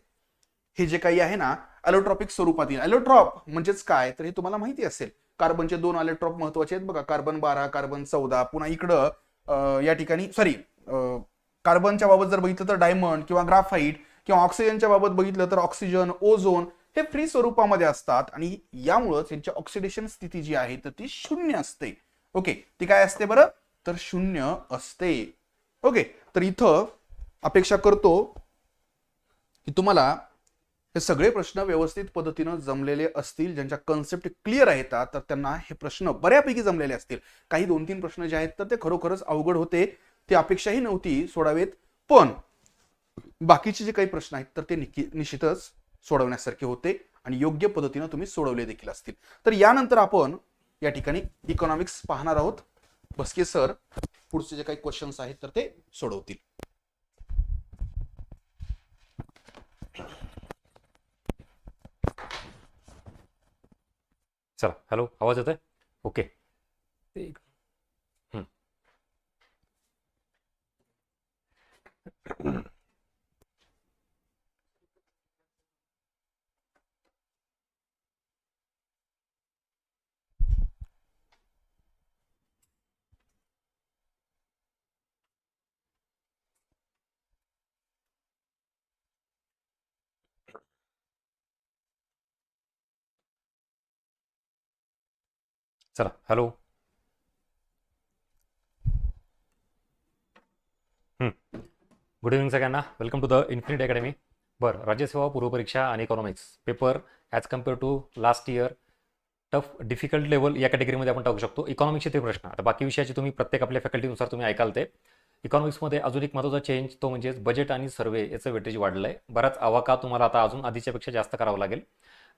हे जे काही आहे ना अलोट्रॉपिक स्वरूपातील, अलोट्रॉप म्हणजेच काय तर हे तुम्हाला माहिती असेल. कार्बनचे दोन अलोट्रॉप महत्वाचे आहेत बघा, कार्बन 12, कार्बन 14. पुन्हा इकडं या ठिकाणी कार्बनच्या बाबत जर बघितलं तर डायमंड किंवा ग्राफाईट, किंवा ऑक्सिजनच्या बाबत बघितलं तर ऑक्सिजन, ओझोन, हे फ्री स्वरूपामध्ये असतात, आणि यामुळेच त्यांची ऑक्सिडेशन स्थिती जी आहे तर ती शून्य असते. ओके, ती काय असते बरं? तर शून्य असते. ओके, तर इथं अपेक्षा करतो की तुम्हाला हे सगळे प्रश्न व्यवस्थित पद्धतीनं जमलेले असतील. ज्यांच्या कन्सेप्ट क्लिअर आहेत तर त्यांना हे प्रश्न बऱ्यापैकी जमलेले असतील. काही 2-3 प्रश्न जे आहेत तर ते खरोखरच अवघड होते, ते अपेक्षाही नव्हती सोडावेत, पण बाकीचे जे काही प्रश्न आहेत तर ते निश्चितच सोडवण्यासारखे होते, आणि योग्य पद्धतीनं तुम्ही सोडवले देखील असतील. तर यानंतर आपण या ठिकाणी इकॉनॉमिक्स पाहणार आहोत. बसके सर पुढचे जे काही क्वेश्चन्स आहेत तर ते सोडवतील. चला, हॅलो, आवाज येतोय? ओके. चला, हॅलो. गुड इव्हनिंग सगळ्यांना. Welcome to the infinity academy. बरं, राज्यसेवा पूर्वपरीक्षा आणि economics paper as compare to last year tough difficult level या कॅटेगरीमध्ये आपण टाकू शकतो. इकॉनॉमिक्सचे ते प्रश्न. आता बाकी विषयाचे तुम्ही प्रत्येक आपल्या फॅकल्टीनुसार तुम्ही ऐकाल ते. इकॉनॉमिक्समध्ये अजून एक महत्त्वाचा चेंज तो म्हणजे बजेट आणि सर्वे याचं वेटेज वाढलं आहे. बराच आवाका तुम्हाला आता अजून आधीच्यापेक्षा जास्त करावं लागेल.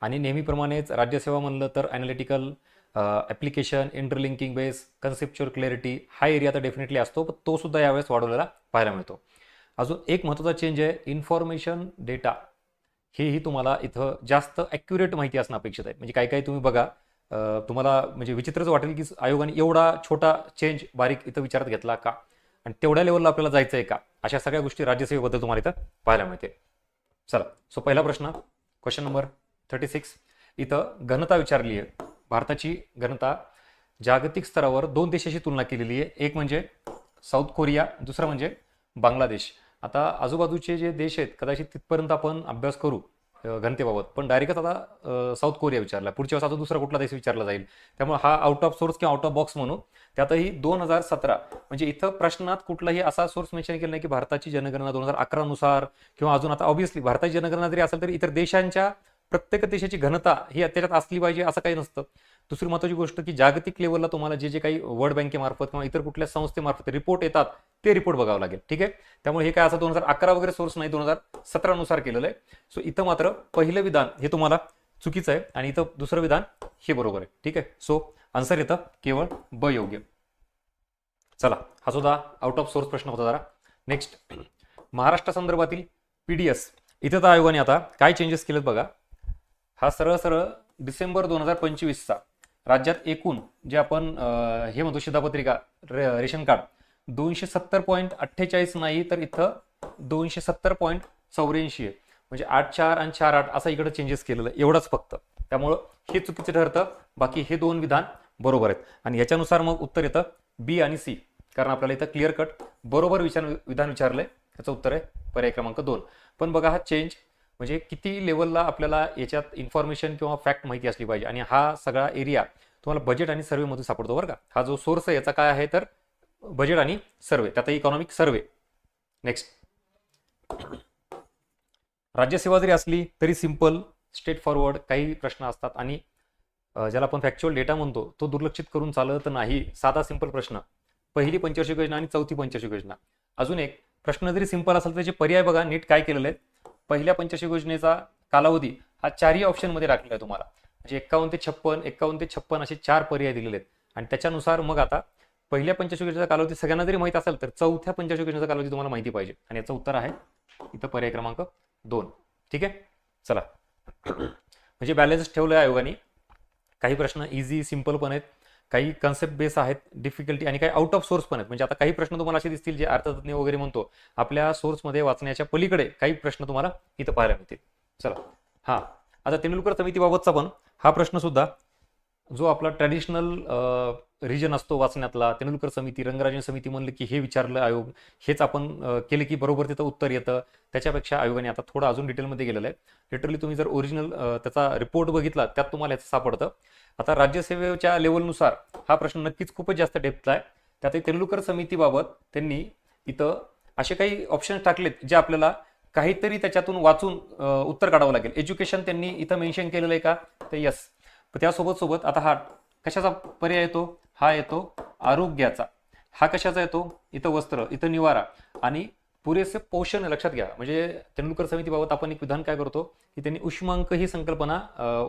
आणि नेहमीप्रमाणेच राज्यसेवा म्हणलं तर analytical, application, interlinking base, conceptual clarity हा एरिया तर डेफिनेटली असतो, पण तो सुद्धा यावेळेस वाढवलेला पाहायला मिळतो. अजून एक महत्त्वाचा चेंज आहे इन्फॉर्मेशन डेटा. हेही तुम्हाला इथं जास्त ॲक्युरेट माहिती असणं अपेक्षित आहे. म्हणजे काही काही तुम्ही बघा, तुम्हाला म्हणजे विचित्रच वाटेल की आयोगाने एवढा छोटा चेंज बारीक इथं विचारात घेतला का, आणि तेवढ्या लेवलला आपल्याला जायचं आहे का, अशा सगळ्या गोष्टी राज्यसेवेबद्दल तुम्हाला इथं पाहायला मिळते. चला, सो पहिला प्रश्न, क्वेश्चन नंबर 36. इथं घनता विचारली आहे. भारताची घनता जागतिक स्तरावर 2 देशाशी तुलना केलेली आहे. एक म्हणजे साऊथ कोरिया, दुसरं म्हणजे बांगलादेश. आता आजूबाजूचे जे देश आहेत कदाचित तिथपर्यंत आपण अभ्यास करू घनतेबाबत, पण डायरेक्टच आता साऊथ कोरिया विचारला, पुढच्या वेळेस आता दुसरा कुठला देश विचारला जाईल. त्यामुळे हा आउट ऑफ सोर्स किंवा आउट ऑफ बॉक्स म्हणू. त्यातही 2017 म्हणजे इथं प्रश्नात कुठलाही असा सोर्स मेन्शन केला नाही की भारताची जनगणना 2011 नुसार किंवा अजून आता ऑब्व्हियसली भारताची जनगणना जरी असेल तरी इतर देशांच्या प्रत्येक देशाची घनता ही त्याच्यात असली पाहिजे असं काही नसतं. दुसरी महत्त्वाची गोष्ट की जागतिक लेवलला तुम्हाला जे जे काही वर्ल्ड बँकेमार्फत किंवा इतर कुठल्या संस्थेमार्फत रिपोर्ट येतात ते रिपोर्ट बघावं लागेल. ठीक आहे. त्यामुळे हे काय असं 2011 वगैरे सोर्स नाही, 2017 नुसार केलेलं आहे. सो इथं मात्र पहिलं विधान हे तुम्हाला चुकीचं आहे आणि इथं दुसरं विधान हे बरोबर आहे. ठीक आहे. सो आन्सर येतं केवळ ब योग्य. चला, हा सुद्धा आउट ऑफ सोर्स प्रश्न होता जरा. नेक्स्ट, महाराष्ट्र संदर्भातील पीडीएस. इथं तर आयोगाने आता काय चेंजेस केलेत बघा. हा सरळ सरळ डिसेंबर 2025चा राज्यात एकूण जे आपण हे म्हणतो शिधापत्रिका रेशन कार्ड 270.48 नाही तर इथं 270.84 आहे. म्हणजे 8.4 आणि 4.8 असा इकडे चेंजेस केलेलं आहे, एवढंच फक्त. त्यामुळं हे चुकीचं ठरतं. बाकी हे दोन विधान बरोबर आहेत आणि याच्यानुसार मग उत्तर येतं बी आणि सी. कारण आपल्याला इथं क्लिअर कट बरोबर विधान विचारलंय, त्याचं उत्तर आहे पर्याय क्रमांक 2. पण बघा हा चेंज म्हणजे किती लेवलला आपल्याला याच्यात इन्फॉर्मेशन किंवा फॅक्ट माहिती असली पाहिजे. आणि हा सगळा एरिया तुम्हाला बजेट आणि सर्व्हेमध्ये सापडतो बरं का. हा जो सोर्स आहे याचा काय आहे तर बजेट आणि सर्व्हे, त्यातही इकॉनॉमिक सर्व्हे. नेक्स्ट, राज्यसेवा जरी असली तरी सिंपल स्ट्रेट फॉरवर्ड काही प्रश्न असतात आणि ज्याला आपण फॅक्च्युअल डेटा म्हणतो तो दुर्लक्षित करून चालत नाही. साधा सिंपल प्रश्न, पहिली पंचवार्षिक योजना आणि चौथी पंचवार्षिक योजना. अजून एक प्रश्न जरी सिंपल असेल त्याचे पर्याय बघा नीट काय केलेले आहेत. पहिल्या पंचवार्षिक योजनेचा कालावधी हा 4ही ऑप्शनमध्ये राखलेला आहे तुम्हाला. म्हणजे 51 ते 56, 51 ते 56 असे 4 पर्याय दिलेले आहेत. आणि त्याच्यानुसार मग आता पहिल्या पंचवार्षिक योजनेचा कालावधी सगळ्यांना जरी माहित असेल तर चौथ्या पंचवार्षिक योजनेचा कालावधी तुम्हाला माहिती पाहिजे आणि याचं उत्तर आहे इथं पर्याय क्रमांक 2. ठीक आहे. चला, म्हणजे बॅलन्स ठेवलं आहे आयोगाने. काही प्रश्न इझी सिंपल पण आहेत, काही कन्सेप्ट बेस आहेत, डिफिकल्टी, आणि काही आउट ऑफ सोर्स पण आहेत. म्हणजे आता काही प्रश्न तुम्हाला असे दिसतील जे अर्थतज्ञ वगैरे म्हणतो आपल्या सोर्समध्ये वाचण्याच्या पलीकडे काही प्रश्न तुम्हाला इथं पाहायला मिळतील. चला, हा आता तेंडुलकर समितीबाबतचा पण हा प्रश्न सुद्धा जो आपला ट्रॅडिशनल रिजन असतो वाचण्यातला, तेंडुलकर समिती, रंगराजन समिती म्हणलं की हे विचारलं आयोग, हेच आपण केलं की बरोबर तिथं उत्तर येतं. त्याच्यापेक्षा आयोगाने आता थोडं अजून डिटेलमध्ये गेलेलं आहे. लिटरली तुम्ही जर ओरिजिनल त्याचा रिपोर्ट बघितला त्यात तुम्हाला याचं सापडतं. आता राज्यसेवेच्या लेवलनुसार हा प्रश्न नक्कीच खूपच जास्त डेप्थला आहे. त्यातही तेंडुलकर समितीबाबत त्यांनी इथं असे काही ऑप्शन टाकलेत जे आपल्याला काहीतरी त्याच्यातून वाचून उत्तर काढावं लागेल. एज्युकेशन त्यांनी इथं मेन्शन केलेलं आहे का तर यस. त्यासोबत सोबत आता हा कशाचा पर्याय येतो, हा येतो आरोग्याचा. हा कशाचा येतो, इथं वस्त्र, इथं निवारा आणि पुरेसे पोषण. लक्षात घ्या, म्हणजे तेंडुलकर समितीबाबत आपण एक विधान काय करतो की त्यांनी उष्मांक ही संकल्पना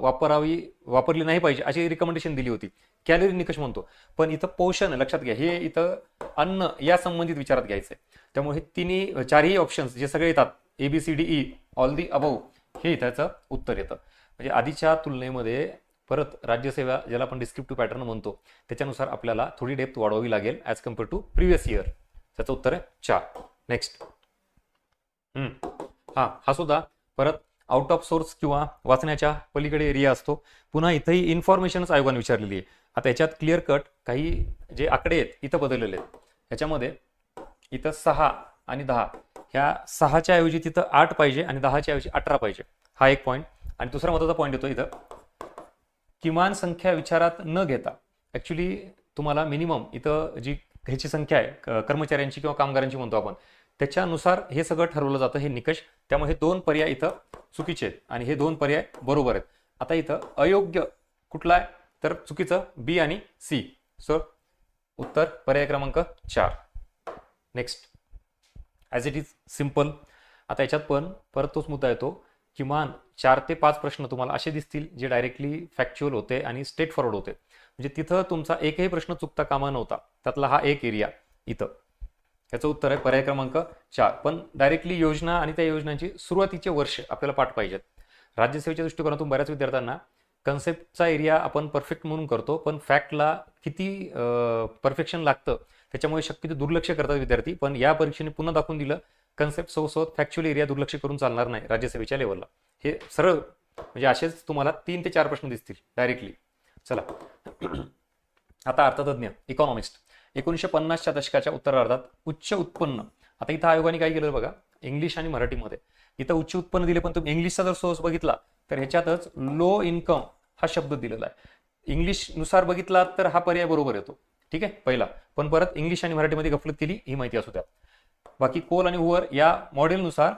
वापरली नाही पाहिजे अशी रिकमेंडेशन दिली होती, कॅलरी निकष म्हणतो. पण इथं पोषण लक्षात घ्या, हे इथं अन्न या संबंधित विचारात घ्यायचंय. त्यामुळे हे तिन्ही 4ही ऑप्शन्स जे सगळे येतात ABCDE ऑल दी अबव हे त्याचं उत्तर येतं. म्हणजे आधीच्या तुलनेमध्ये परत राज्यसेवा ज्याला आपण डिस्क्रिप्टिव्ह पॅटर्न म्हणतो त्याच्यानुसार आपल्याला थोडी डेप्थ वाढवावी लागेल as compare to previous year. त्याचं उत्तर आहे 4. नेक्स्ट, हा सुद्धा परत आउट ऑफ सोर्स किंवा वाचण्याच्या पलीकडे एरिया असतो. पुन्हा इथंही इन्फॉर्मेशनच आयोगाने विचारलेली आहे. आता याच्यात क्लिअर कट काही जे आकडे आहेत इथं बदललेले आहेत. याच्यामध्ये इथं 6 आणि 10, ह्या 6च्या ऐवजी तिथं 8 पाहिजे आणि 10च्या ऐवजी 18 पाहिजे. हा एक पॉईंट. आणि दुसरा महत्त्वाचा पॉईंट येतो इथं किमान संख्या विचारात न घेता. ऍक्च्युली तुम्हाला मिनिमम इथं जी ह्याची संख्या आहे कर्मचाऱ्यांची किंवा कामगारांची म्हणतो आपण, त्याच्यानुसार हे सगळं ठरवलं जातं हे निकष. त्यामुळे हे 2 पर्याय इथं चुकीचे आहेत आणि हे 2 पर्याय बरोबर आहेत. आता इथं अयोग्य कुठला आहे तर चुकीचं बी आणि सी. सो उत्तर पर्याय क्रमांक 4. Next, as it is simple. आता याच्यात पण परत तोच मुद्दा येतो, किमान 4 ते 5 प्रश्न तुम्हाला असे दिसतील जे डायरेक्टली फॅक्च्युअल होते आणि स्ट्रेट फॉरवर्ड होते. म्हणजे तिथं तुमचा एकही प्रश्न चुकता कामा नव्हता. त्यातला हा एक एरिया इथं. याचं उत्तर आहे पर्याय क्रमांक 4. पण डायरेक्टली योजना आणि त्या योजनांची सुरुवातीचे वर्ष आपल्याला पाठ पाहिजेत. राज्यसेवेच्या दृष्टिकोनातून बऱ्याच विद्यार्थ्यांना कन्सेप्टचा एरिया आपण परफेक्ट म्हणून करतो, पण फॅक्टला किती परफेक्शन लागतं त्याच्यामुळे शक्यतो दुर्लक्ष करतात विद्यार्थी. पण या परीक्षेने पुन्हा दाखवून दिलं कन्सेप्ट सोबत फॅक्च्युअल एरिया दुर्लक्ष करून चालणार नाही राज्यसेवेच्या लेवलला. हे सरळ म्हणजे असेच तुम्हाला 3 ते 4 प्रश्न दिसतील डायरेक्टली. चला, आता अर्थतज्ञ इकॉनॉमिस्ट. 1950च्या दशकाच्या उत्तरार्धात उच्च उत्पन्न, आता इथं आयोगाने काय केलं बघा, इंग्लिश आणि मराठीमध्ये इथं उच्च उत्पन्न दिले, पण तुम्ही इंग्लिशचा जर सोर्स बघितला तर ह्याच्यातच लो इन्कम हा शब्द दिलेला आहे. इंग्लिश नुसार बघितला तर हा पर्याय बरोबर येतो, ठीक आहे पहिला, पण परत इंग्लिश आणि मराठीमध्ये गफलत केली ही माहिती असू द्या. बाकी कोल आणि हुअर या मॉडेलनुसार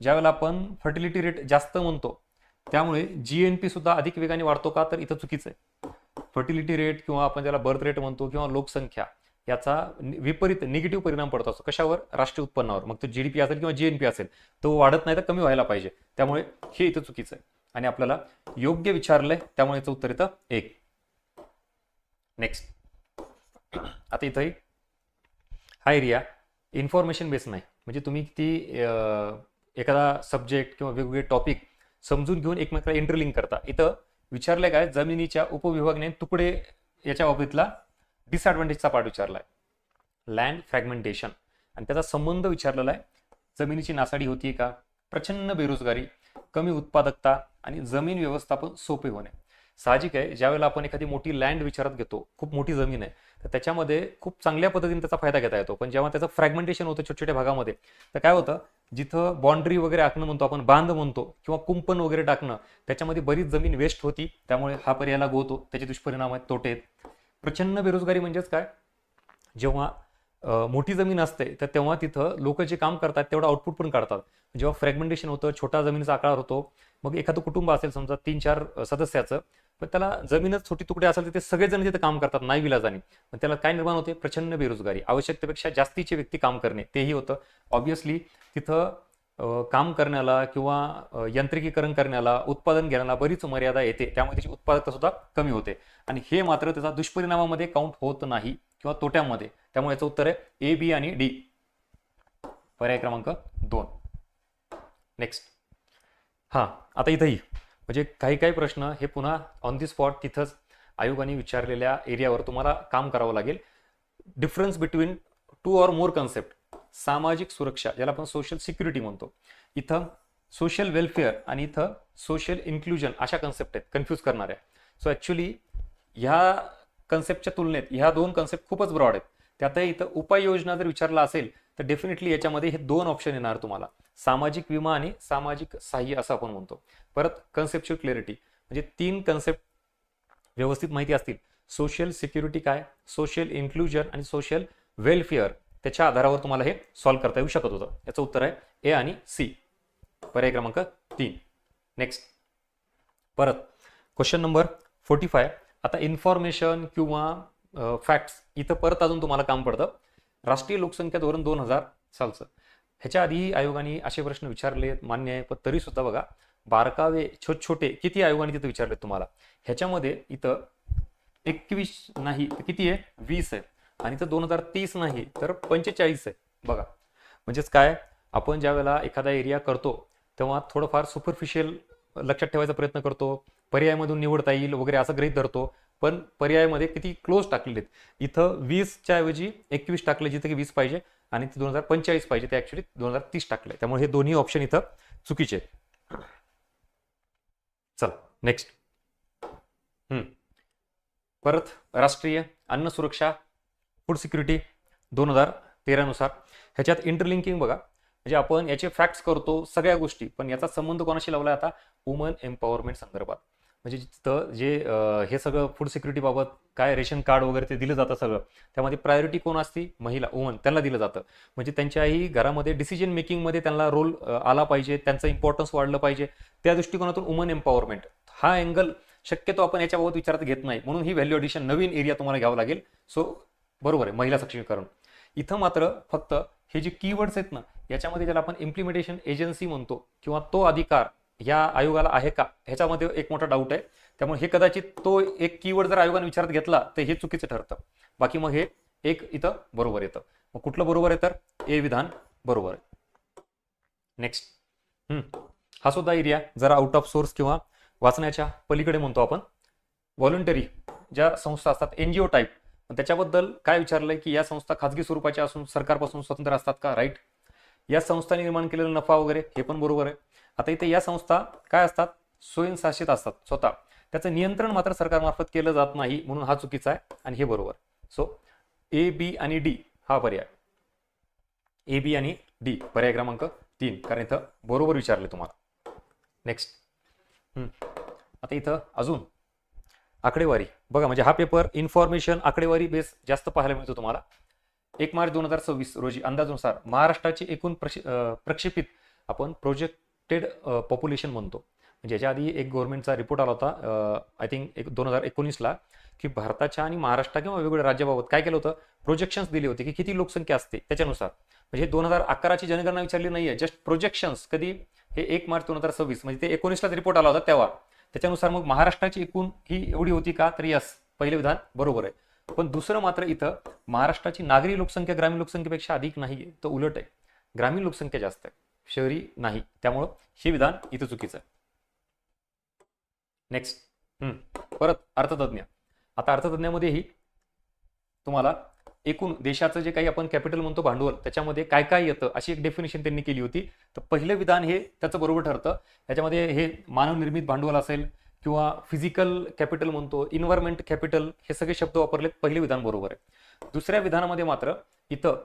ज्यावेळेला आपण फर्टिलिटी रेट जास्त म्हणतो त्यामुळे GNP सुद्धा अधिक वेगाने वाढतो का, तर इथं चुकीचं आहे. फर्टिलिटी रेट किंवा आपण ज्याला बर्थ रेट म्हणतो किंवा लोकसंख्या याचा विपरीत निगेटिव्ह परिणाम पडत असतो. कशावर? राष्ट्रीय उत्पन्नावर. मग तो GDP असेल किंवा GNP असेल, तो वाढत नाही तर कमी व्हायला पाहिजे. त्यामुळे हे इथं चुकीचं आहे आणि आपल्याला योग्य विचारलंय त्यामुळे याचं उत्तर येतं 1. नेक्स्ट, आता इथंही हा एरिया इन्फॉर्मेशन बेस नाही, म्हणजे तुम्ही ती एखादा सब्जेक्ट किंवा वेगवेगळे टॉपिक समजून घेऊन एकमेकाला इंटरलिंक करता. इथं विचारलंय काय, जमिनीच्या उपविभागने तुकडे याच्या बाबतीतला डिसएडव्हान्टेजचा पार्ट विचारलाय, लँड फ्रॅगमेंटेशन, आणि त्याचा संबंध विचारलेला आहे. जमिनीची नासाडी होतीये का, प्रचंड बेरोजगारी, कमी उत्पादकता आणि जमीन व्यवस्थापन सोपे होणे. साहजिक आहे, ज्यावेळेला आपण एखादी मोठी लँड विचारात घेतो, खूप मोठी जमीन आहे, तर त्याच्यामध्ये खूप चांगल्या पद्धतीने त्याचा फायदा घेता येतो. पण जेव्हा त्याचं फ्रॅगमेंटेशन होतं छोट्या छोट्या भागामध्ये, तर काय होतं, जिथं बाउंड्री वगैरे आखणं म्हणतो आपण, बांध म्हणतो किंवा कुंपण वगैरे टाकणं, त्याच्यामध्ये बरीच जमीन वेस्ट होती. त्यामुळे हा पर्याय लागू होतो. त्याचे दुष्परिणाम आहेत, तोटे आहेत. प्रचंड बेरोजगारी म्हणजेच काय, जेव्हा मोठी जमीन असते तर तेव्हा तिथं लोक जे काम करतात तेवढं आउटपुट पण काढतात. जेव्हा फ्रॅगमेंटेशन होतं, छोटा जमिनीचा आकार होतो, मग एखादं कुटुंब असेल समजा 3-4 सदस्याचं, पण त्याला जमीनच छोटी तुकडे असेल तर ते सगळेजण तिथे काम करतात नाईविलाजाने, पण त्याला काय निर्माण होते, प्रचंड बेरोजगारी, आवश्यकतेपेक्षा जास्तीचे व्यक्ती काम करणे, तेही होतं. ऑब्व्हियसली तिथं काम करण्याला किंवा यांत्रिकीकरण करण्याला, उत्पादन घेण्याला बरीच मर्यादा येते, त्यामुळे त्याची उत्पादकता सुद्धा कमी होते. आणि हे मात्र त्याचा दुष्परिणामामध्ये काउंट होत नाही किंवा तोट्यामध्ये. त्यामुळे याचं उत्तर आहे A, B आणि D, पर्याय क्रमांक 2. नेक्स्ट, आता इथंही म्हणजे काही काही प्रश्न हे पुन्हा ऑन दी स्पॉट तिथंच आयोगाने विचारलेल्या एरियावर तुम्हाला काम करावं लागेल. Difference between 2 or more concept, सामाजिक सुरक्षा ज्याला आपण सोशल सिक्युरिटी म्हणतो, इथं सोशल वेलफेअर आणि इथं सोशल इन्क्लुजन अशा कन्सेप्ट आहेत, कन्फ्यूज करणाऱ्या. सो ॲक्च्युली ह्या कन्सेप्टच्या तुलनेत ह्या 2 कन्सेप्ट खूपच ब्रॉड आहेत. त्यातही इथं उपाययोजना जर विचारला असेल तर डेफिनेटली याच्यामध्ये हे 2 ऑप्शन येणार तुम्हाला, सामाजिक विमा आणि सामाजिक सहाय्य असं आपण म्हणतो. परत कन्सेप्च्युअल क्लॅरिटी म्हणजे 3 कन्सेप्ट व्यवस्थित माहिती असतील, सोशल सिक्युरिटी काय, सोशल इन्क्लुजन आणि सोशल वेलफेअर, त्याच्या आधारावर तुम्हाला हे सॉल्व्ह करता येऊ शकत होतं. याचं उत्तर आहे A आणि C, पर्याय क्रमांक 3. नेक्स्ट, परत क्वेश्चन नंबर 45. आता इन्फॉर्मेशन किंवा फॅक्ट्स इथं परत अजून तुम्हाला काम पडतं. राष्ट्रीय लोकसंख्या धोरण 2000 सालचं, ह्याच्या आधी आयोगाने असे प्रश्न विचारले, मान्य आहे, पण तरी सुद्धा बघा बारकावे छोटे किती आयोगाने तिथं विचारले तुम्हाला. ह्याच्यामध्ये इथं 21 नाही तर किती आहे, 20 आहे, आणि इथं 2030 नाही तर 45 आहे. बघा म्हणजेच काय, आपण ज्या वेळेला एखादा एरिया करतो तेव्हा थोडंफार सुपरफिशियल लक्षात ठेवायचा प्रयत्न करतो, पर्यायामधून निवडता येईल वगैरे असं गृहीत धरतो, पण पर्यायामध्ये किती क्लोज टाकलेले आहेत. इथं 20च्या ऐवजी 21 टाकले, जिथे की 20 पाहिजे, आणि ते 2045 पाहिजे, ते ॲक्च्युली 2030 टाकले. त्यामुळे हे दोन्ही ऑप्शन इथं चुकीचे आहेत. चला नेक्स्ट, परत राष्ट्रीय अन्न सुरक्षा फूड सिक्युरिटी 2013 नुसार ह्याच्यात इंटरलिंकिंग बघा, म्हणजे आपण याचे फॅक्ट्स करतो सगळ्या गोष्टी, पण याचा संबंध कोणाशी लावला आता, वुमन एम्पॉवरमेंट संदर्भात. म्हणजे तिथं जे हे सगळं फूड सिक्युरिटी बाबत काय रेशन कार्ड वगैरे ते दिलं जातं सगळं, त्यामध्ये प्रायोरिटी कोण असती, महिला, वुमन, त्यांना दिलं जातं. म्हणजे त्यांच्याही घरामध्ये डिसिजन मेकिंगमध्ये त्यांना रोल आला पाहिजे, त्यांचं इम्पॉर्टन्स वाढलं पाहिजे, त्या दृष्टिकोनातून वुमन एम्पॉवरमेंट हा अँगल शक्यतो आपण याच्याबाबत विचारात घेत नाही, म्हणून ही व्हॅल्यू ॲडिशन नवीन एरिया तुम्हाला घ्यावं लागेल. सो बरोबर आहे, महिला सक्षमीकरण. इथं मात्र फक्त हे जे कीवर्ड्स आहेत ना, याच्यामध्ये ज्याला आपण इम्प्लिमेंटेशन एजन्सी म्हणतो किंवा तो अधिकार या आयोगाला आहे का, ह्याच्यामध्ये एक मोठा डाऊट आहे. त्यामुळे हे कदाचित तो एक कीवर्ड जर आयोगाने विचारात घेतला तर हे चुकीचं ठरतं. बाकी मग हे एक इथं बरोबर येतं. मग कुठलं बरोबर आहे तर A विधान बरोबर आहे. नेक्स्ट, हा सुद्धा एरिया जरा आउट ऑफ सोर्स किंवा वाचण्याच्या पलीकडे म्हणतो आपण. व्हॉलंटरी ज्या संस्था असतात, NGO टाईप, त्याच्याबद्दल काय विचारलंय की या संस्था खाजगी स्वरूपाच्या असून सरकारपासून स्वतंत्र असतात का, राईट. या संस्थांनी निर्माण केलेला नफा वगैरे हे पण बरोबर आहे. आता इथे या संस्था काय असतात, स्वयंशासित असतात स्वतः, त्याचं नियंत्रण मात्र सरकारमार्फत केलं जात नाही, म्हणून हा चुकीचा आहे आणि हे बरोबर. सो ए बी आणि डी हा पर्याय, ए बी आणि डी पर्याय क्रमांक 3, कारण इथं बरोबर विचारले तुम्हाला. नेक्स्ट. आता इथं अजून आकडेवारी बघा, म्हणजे हा पेपर इन्फॉर्मेशन आकडेवारी बेस जास्त पाहायला मिळतो तुम्हाला. 1 मार्च 2026 रोजी अंदाजानुसार महाराष्ट्राची एकूण प्रक्षेपित आपण प्रोजेक्टेड पॉप्युलेशन म्हणतो. म्हणजे याच्या आधी एक गव्हर्नमेंटचा रिपोर्ट आला होता आय थिंक 2019ला, की भारताच्या आणि महाराष्ट्र किंवा वेगवेगळ्या राज्याबाबत काय केलं होतं, प्रोजेक्शन्स दिले होते की किती लोकसंख्या असते त्याच्यानुसार. म्हणजे 2011ची जनगणना विचारली नाहीये, जस्ट प्रोजेक्शन्स. कधी? हे 1 मार्च 2026, म्हणजे ते 19लाच रिपोर्ट आला होता तेव्हा. त्याच्यानुसार मग महाराष्ट्राची एकूण ही एवढी होती का, तर यस, पहिलं विधान बरोबर आहे. पण दुसरं मात्र इथं महाराष्ट्राची नागरी लोकसंख्या ग्रामीण लोकसंख्येपेक्षा अधिक नाही, तर उलट आहे, ग्रामीण लोकसंख्या जास्त आहे, शहरी नाही. त्यामुळं हे विधान इथं चुकीचं आहे. नेक्स्ट. परत अर्थतज्ञ. आता अर्थतज्ञामध्येही तुम्हाला एकूण देशाचं जे काही आपण कॅपिटल म्हणतो भांडवल, त्याच्यामध्ये काय काय येतं अशी एक डेफिनेशन त्यांनी केली होती. तर पहिलं विधान हे त्याचं बरोबर ठरतं. त्याच्यामध्ये हे मानवनिर्मित भांडवल असेल किंवा फिजिकल कॅपिटल म्हणतो, इन्व्हायरमेंट कॅपिटल, हे सगळे शब्द वापरलेत, पहिले विधान बरोबर आहे. दुसऱ्या विधानामध्ये मात्र इथं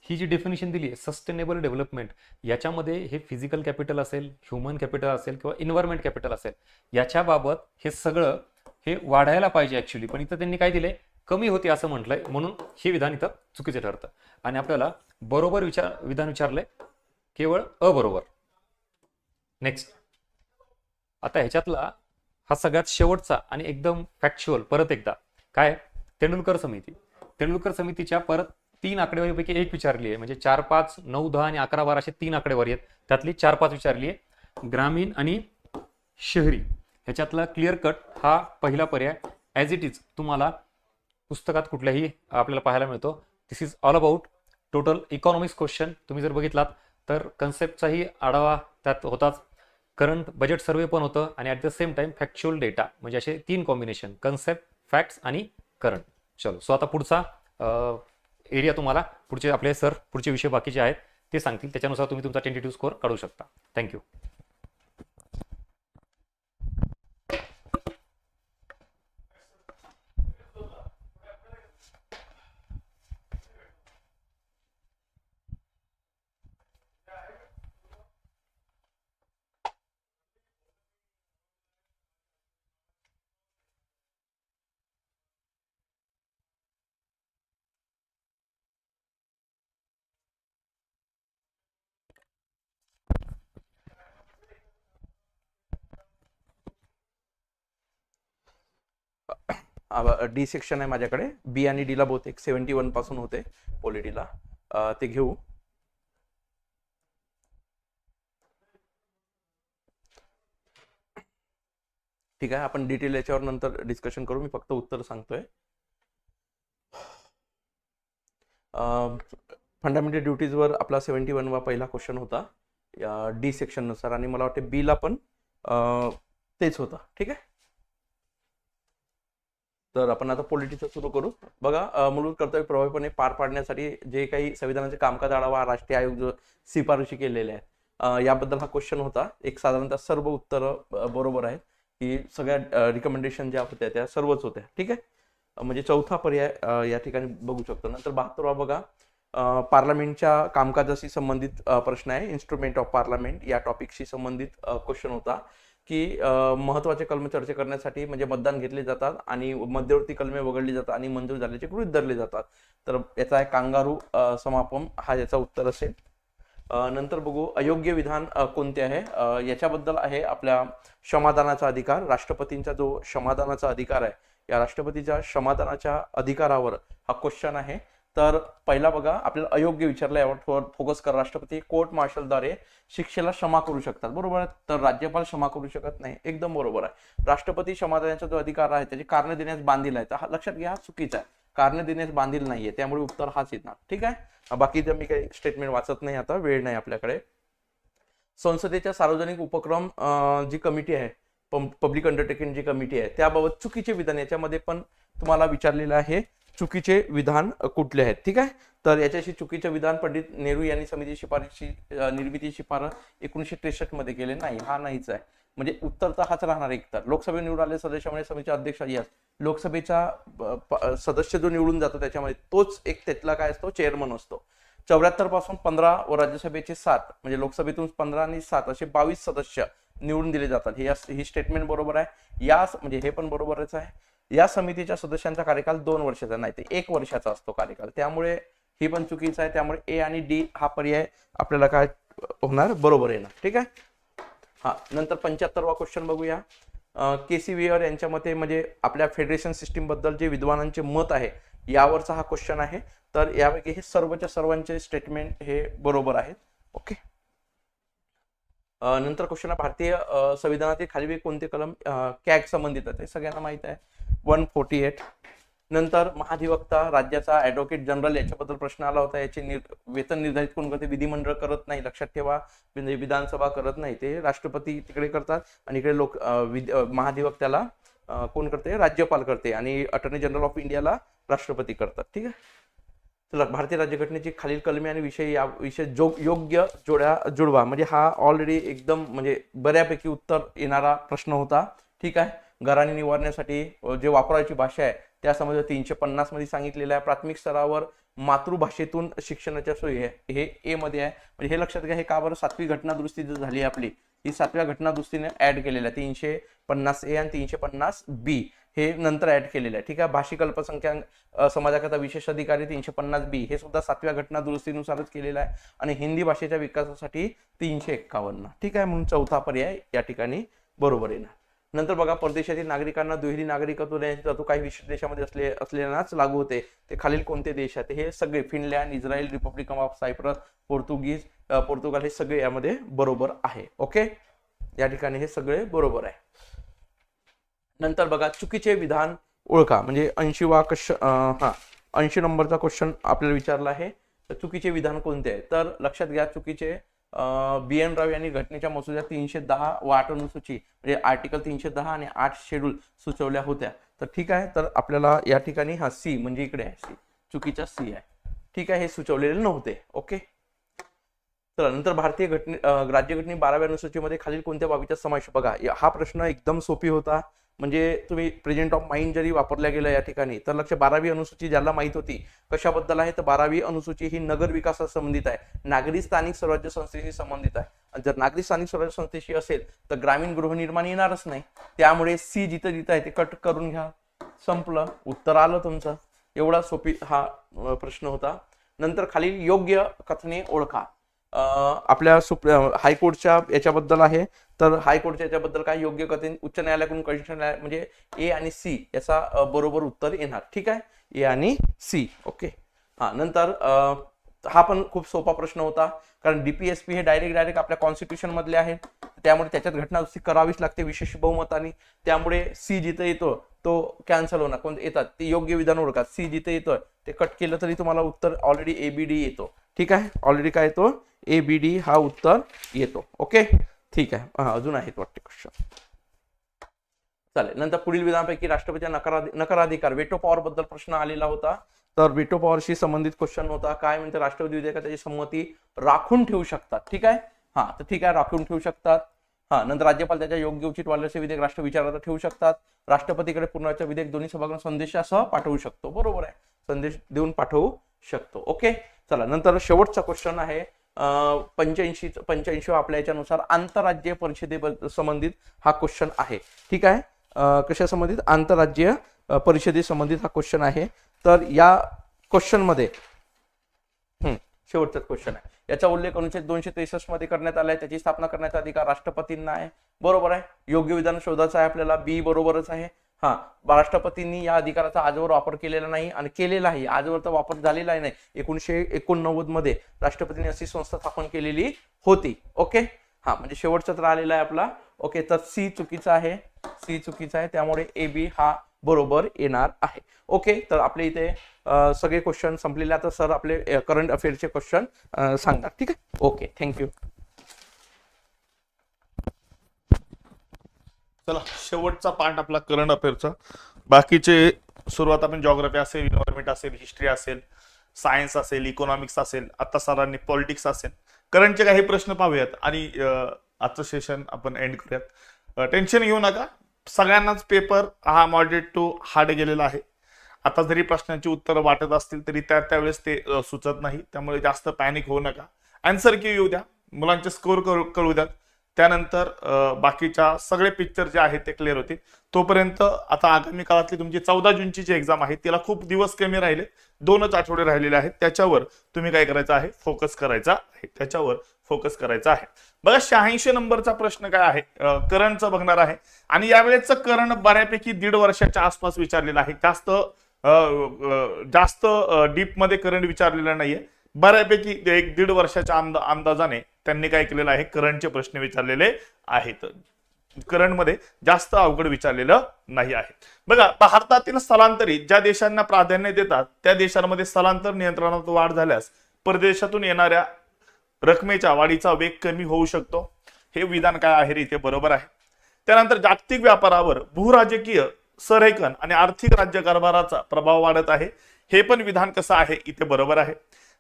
ही जी डेफिनेशन दिली आहे सस्टेनेबल डेव्हलपमेंट, याच्यामध्ये हे फिजिकल कॅपिटल असेल, ह्युमन कॅपिटल असेल किंवा इन्व्हायरमेंट कॅपिटल असेल, याच्याबाबत हे सगळं हे वाढायला पाहिजे ऍक्च्युली, पण इथं त्यांनी काय दिले, कमी होते असं म्हटलंय, म्हणून हे विधान इथं चुकीचं ठरतं. आणि आपल्याला बरोबर विधान विचारलंय, केवळ अबरोबर. नेक्स्ट. आता ह्याच्यातला हा सगळ्यात शेवटचा आणि एकदम फॅक्च्युअल परत एकदा काय, तेंडुलकर समिती. तेंडुलकर समितीच्या परत 3 आकडेवारीपैकी एक विचारली आहे. म्हणजे 4, 5, 9, 10 आणि 11, 12 असे 3 आकडेवारी आहेत. त्यातली 4, 5 विचारली आहे. ग्रामीण आणि शहरी ह्याच्यातला क्लिअर कट हा पहिला पर्याय ॲज इट इज तुम्हाला पुस्तकात कुठल्याही आपल्याला पाहायला मिळतो. This is all about total economics question. तुम्ही जर बघितलात तर कन्सेप्टचाही आढावा त्यात होताच, करंट बजेट सर्वे पण होतं, आणि at the same time factual data, म्हणजे असे 3 कॉम्बिनेशन, कन्सेप्ट, फॅक्ट्स आणि करंट. चलो, सो आता पुढचा एरिया तुम्हाला पुढचे आपले सर पुढचे विषय बाकीचे आहेत ते सांगतील, त्याच्यानुसार तुम्ही तुमचा टेंटेटिव्ह स्कोअर काढू शकता. थँक्यू. डी सेक्शन आहे माझ्याकडे. बी आणि डी ला बहुतेक 71 पासून होते पॉलिटीला, ते घेऊ. ठीक आहे, आपण डिटेल याच्यावर नंतर डिस्कशन करू, मी फक्त उत्तर सांगतोय. फंडामेंटल ड्युटीजवर आपला 71 वा पहिला क्वेश्चन होता डी सेक्शन नुसार, आणि मला वाटते बी ला पण तेच होता. ठीक आहे, तर आपण आता पॉलिटिक्सचं सुरू करू. बघा, मूलभूत कर्तव्य प्रभावीपणे पार पाडण्यासाठी जे काही संविधानाचे कामकाज आढावा राष्ट्रीय आयोग जो शिफारशी केलेल्या आहेत, याबद्दल हा क्वेश्चन होता. एक साधारणतः सर्व उत्तरं बरोबर आहेत, की सगळ्या रिकमेंडेशन ज्या होत्या त्या सर्वच होत्या. ठीक आहे, म्हणजे चौथा पर्याय या ठिकाणी बघू शकतो. नंतर 72वा बघा, पार्लमेंटच्या कामकाजाशी संबंधित प्रश्न आहे. इन्स्ट्रुमेंट ऑफ पार्लमेंट या टॉपिकशी संबंधित क्वेश्चन होता, की महत्त्वाचे कलमे चर्चा करण्यासाठी म्हणजे मतदान घेतले जातात आणि मध्यवर्ती कलमे वगळली जातात आणि मंजूर झाल्याचे गृहीत धरले जातात. तर याचा आहे कांगारू समापम, हा याचा उत्तर असेल. नंतर बघू, अयोग्य विधान कोणते आहे, याच्याबद्दल आहे आपल्या क्षमादानाचा अधिकार. राष्ट्रपतींचा जो क्षमादानाचा अधिकार आहे, या राष्ट्रपतीच्या क्षमादानाच्या अधिकारावर हा क्वेश्चन आहे. तर पहिला बघा, आपल्याला अयोग्य विचारलं, यावर फोकस करा. राष्ट्रपती कोर्ट मार्शलद्वारे शिक्षेला क्षमा करू शकतात, बरोबर आहे. तर राज्यपाल क्षमा करू शकत नाही, एकदम बरोबर आहे. राष्ट्रपती क्षमा देण्याचा जो अधिकार आहे त्याची कारण देण्यास बांधील आहे, तर हा लक्षात घ्या, हा चुकीचा आहे. कारण देण्यास बांधील नाहीये, त्यामुळे उत्तर हाच येणार. ठीक आहे, बाकी मी काही स्टेटमेंट वाचत नाही, आता वेळ नाही आपल्याकडे. संसदेच्या सार्वजनिक उपक्रम जी कमिटी आहे, पब्लिक अंडरटेकिंग जी कमिटी आहे, त्याबाबत चुकीचे विधान याच्यामध्ये पण तुम्हाला विचारलेलं आहे. चुकीचे विधान कुठले आहेत? ठीक आहे, तर याच्याशी चुकीचे विधान पंडित नेहरू यांनी समिती शिफारशी निर्मिती शिफारस 1963 मध्ये केले नाही, हा नाहीच आहे. म्हणजे उत्तर तर हाच राहणार एक. तर लोकसभेत निवडून आलेल्या सदस्यामुळे समितीचे अध्यक्ष, यस लोकसभेचा सदस्य जो निवडून जातो त्याच्यामध्ये तोच एक त्यातला काय असतो चेअरमन असतो. 74 पासून 15 व राज्यसभेचे 7 म्हणजे लोकसभेतून 15 आणि 7 असे 22 सदस्य निवडून दिले जातात. ही स्टेटमेंट बरोबर आहे. म्हणजे हे पण बरोबरच आहे. या समितीच्या सदस्यांचा कार्यकाल 2 वर्षाचा नाही ते 1 वर्षाचा असतो कार्यकाल, त्यामुळे ही पण चुकीचं आहे. त्यामुळे ए आणि डी हा पर्याय आपल्याला काय होणार बरोबर येणार. ठीक आहे. हा, नंतर 75वा क्वेश्चन बघूया. केसी वेयर यांच्या मते म्हणजे आपल्या फेडरेशन सिस्टीम बद्दल जे विद्वानांचे मत आहे यावरचा हा क्वेश्चन आहे. तर यापैकी हे सर्वांचे स्टेटमेंट हे बरोबर आहेत. ओके. नंतर क्वेश्चन आहे भारतीय संविधानातील खालील कोणते कलम कॅग संबंधित आहे, सगळ्यांना माहित आहे 148. नंतर महाधिवक्ता राज्याचा ऍडव्होकेट जनरल याच्याबद्दल प्रश्न आला होता. याचे वेतन निर्धारित कोण करते, विधिमंडळ करत नाही, लक्षात ठेवा. विधानसभा करत नाही, ते राष्ट्रपती तिकडे करतात आणि इकडे महाधिवक्त्याला कोण करते, राज्यपाल करते आणि अटॉर्नी जनरल ऑफ इंडियाला राष्ट्रपती करतात. ठीक आहे. चला, भारतीय राज्यघटनेची खालील कलमे आणि विषय या विषय योग्य जुळवा म्हणजे हा ऑलरेडी एकदम म्हणजे बऱ्यापैकी उत्तर येणारा प्रश्न होता. ठीक आहे. घराणे निवारण्यासाठी जे वापरायची भाषा आहे त्या समजा 350 मध्ये सांगितलेलं आहे. प्राथमिक स्तरावर मातृभाषेतून शिक्षणाच्या सोयी आहे, हे ए मध्ये आहे. म्हणजे हे लक्षात घ्या. हे का बरं 7वी घटनादुरुस्ती जो झाली आपली ही 7व्या घटनादुरुस्तीने ऍड केलेलं आहे. 350A आणि 350B हे नंतर ऍड केलेलं आहे. ठीक आहे. भाषिक अल्पसंख्याक समाजाकरता विशेष अधिकारी 350B हे सुद्धा 7व्या घटनादुरुस्तीनुसारच केलेलं आहे. आणि हिंदी भाषेच्या विकासासाठी 351. ठीक आहे. म्हणून चौथा पर्याय या ठिकाणी बरोबर येणार. नंतर बघा, परदेशातील नागरिकांना दुहेरी नागरिकत्व देण्याची तरतूद काही विशेष देशामध्ये असलेल्यांनाच लागू होते. ते खालील कोणते देश आहेत, हे सगळे Finland, Israel, Republic of Cyprus, Portugal हे सगळे यामध्ये बरोबर आहे. ओके. या ठिकाणी हे सगळे बरोबर आहे. नंतर बघा, चुकीचे विधान ओळखा म्हणजे 80 नंबरचा क्वेश्चन आपल्याला विचारला आहे. तर चुकीचे विधान कोणते आहे, तर लक्षात घ्या. चुकीचे BN राव यांनी घटनेच्या मसुद्यात 310 व 8 अनुसूची म्हणजे आर्टिकल 310 आणि 8 शेड्यूल सुचवल्या होत्या. तर ठीक आहे. तर आपल्याला या ठिकाणी हा सी म्हणजे इकडे आहे, सी चुकीचा सी आहे. ठीक आहे. हे सुचवलेले नव्हते. ओके. चला, नंतर भारतीय राज्यघटने 12व्या अनुसूचीमध्ये खालील कोणत्या बाबीचा समावेश, बघा हा प्रश्न एकदम सोपी होता. म्हणजे तुम्ही प्रेझेंट ऑफ माइंड जरी वापरल्या गेलं या ठिकाणी तर लक्ष 12वी अनुसूची ज्याला माहित होती कशाबद्दल आहे, तर 12वी अनुसूची ही नगर विकासाशी संबंधित आहे, नागरी स्थानिक स्वराज्य संस्थेशी संबंधित आहे. आणि जर नागरी स्थानिक स्वराज्य संस्थेशी असेल तर ग्रामीण गृहनिर्माण येणारच नाही. त्यामुळे सी जिथं आहे ते कट करून घ्या. संपलं, उत्तर आलं तुमचं. एवढा सोपी हा प्रश्न होता. नंतर खालील योग्य कथने ओळखा. आपल्या हायकोर्टच्या याच्याबद्दल आहे. तर हायकोर्टच्या याच्याबद्दल काय योग्य कथने उच्च न्यायालयाकडून कनिष्ठ न्यायालय म्हणजे ए आणि सी याचा बरोबर उत्तर येणार. ठीक आहे. ए आणि सी. ओके. हा, नंतर हा पण खूप सोपा प्रश्न होता कारण DPSP हे डायरेक्ट आपल्या कॉन्स्टिट्यूशन मधले आहे. त्यामुळे त्याच्यात घटनादुरुस्ती करावीच लागते विशेष बहुमताने. त्यामुळे सी जिथे येतो तो कॅन्सल होणार. कोणते येतात ते योग्य विधान ओळखा. सी जिथे येतोय ते कट केलं तरी तुम्हाला उत्तर ऑलरेडी ABD येतो. ठीक आहे. ऑलरेडी काय येतो, ABD हा उत्तर येतो. ओके. ठीक आहे. अजून आहेत वाटते क्वेश्चन. चालेल. नंतर पुढील विधानापैकी राष्ट्रपतीच्या नकाराधिकार वेटो पॉवर बद्दल प्रश्न आलेला होता. तर वेटो पॉवरशी संबंधित क्वेश्चन होता. काय म्हणते, राष्ट्रपती विधेयकात त्याची संमती राखून ठेवू शकतात. ठीक आहे. हा, तर ठीक आहे, राखून ठेवू शकतात. हा, नंतर राज्यपाल त्याच्या योग्य उचित वाल्याचे विधेयक राष्ट्र विचारात ठेवू शकतात. राष्ट्रपतीकडे पुनराच्या विधेयक दोन्ही सभागृह संदेशासह पाठवू शकतो. बरोबर आहे, संदेश देऊन पाठवू शकतो. ओके. चला, नंतर शेवटचा क्वेश्चन आहे 85 आपल्या याच्यानुसार आंतरराज्य परिषदे संबंधित हा क्वेश्चन आहे. ठीक आहे. कशा संबंधित, आंतरराज्य परिषदे संबंधित हा क्वेश्चन आहे. तर या क्वेश्चन मध्ये शेवटचा क्वेश्चन आहे. याचा उल्लेख अनुच्छेद 263 मध्ये करण्यात आलाय. त्याची स्थापना करण्याचा अधिकार राष्ट्रपतींना आहे. बरोबर आहे. योग्य विधान शोधायचं आहे आपल्याला. बी बरोबरच आहे. हा, राष्ट्रपतींनी या अधिकाराचा आजवर वापर केलेला नाही आणि केलेला आहे आजवर तर वापर झालेला आहे नाही. 1989 मध्ये राष्ट्रपतींनी अशी संस्था स्थापन केलेली होती. ओके. हा, म्हणजे शेवटचा तर आलेला आहे आपला. ओके. तर सी चुकीचा आहे. सी चुकीचा आहे. त्यामुळे AB हा बरोबर येणार आहे. ओके. तर आपले इथे सगळे क्वेश्चन संपलेले. आता सर आपले करंट अफेअरचे क्वेश्चन सांगतात. ठीक आहे. ओके. थँक्यू. चला, शेवटचा पार्ट आपला करंट अफेअरचा. बाकीचे सुरुवात आपण जॉग्राफी असेल, इन्व्हायरमेंट असेल, हिस्ट्री असेल, सायन्स असेल, इकॉनॉमिक्स असेल, आता सरांनी पॉलिटिक्स असेल, करंटचे काही प्रश्न पाहूयात आणि आजचं सेशन आपण एंड करूयात. टेन्शन घेऊ नका. सगळ्यांनाच पेपर हा मॉडरेट टू हार्ड गेलेला आहे. आता जरी प्रश्नांची उत्तरं वाटत असतील तरी त्यावेळेस ते सुचत नाही. त्यामुळे जास्त पॅनिक होऊ नका. आन्सर की येऊ द्या, मुलांचे स्कोर कळू द्या, त्यानंतर बाकीच्या सगळे पिक्चर जे आहेत ते क्लिअर होतील. तोपर्यंत आता आगामी काळातली तुमची 14 जूनची जी एक्झाम आहे तिला खूप दिवस कमी राहिले, 2च आठवडे राहिलेले आहेत. त्याच्यावर तुम्ही काय करायचं आहे, फोकस करायचा आहे. त्याच्यावर फोकस करायचा आहे. बघा 86 नंबरचा प्रश्न काय आहे, करंटचं बघणार आहे. आणि यावेळेचं करंट बऱ्यापैकी 1.5 वर्षाच्या आसपास विचारलेलं आहे. जास्त डीप मध्ये करंट विचारलेला नाहीये. बऱ्यापैकी 1-1.5 वर्षाच्या अंदाजाने त्यांनी काय केलेलं आहे, करंटचे प्रश्न विचारलेले आहेत. करंट मध्ये जास्त अवघड विचारलेलं नाही आहे. बघा भारतातील स्थलांतरित ज्या देशांना प्राधान्य देतात त्या देशांमध्ये स्थलांतर नियंत्रणात वाढ झाल्यास परदेशातून येणाऱ्या रकमेच्या वाढीचा वेग कमी होऊ शकतो. हे विधान काय आहे रे, इथे बरोबर आहे. त्यानंतर जागतिक व्यापारावर भूराजकीय संरेखन आणि आर्थिक राज्यकारभाराचा प्रभाव वाढत आहे. हे पण विधान कसं आहे, इथे बरोबर आहे.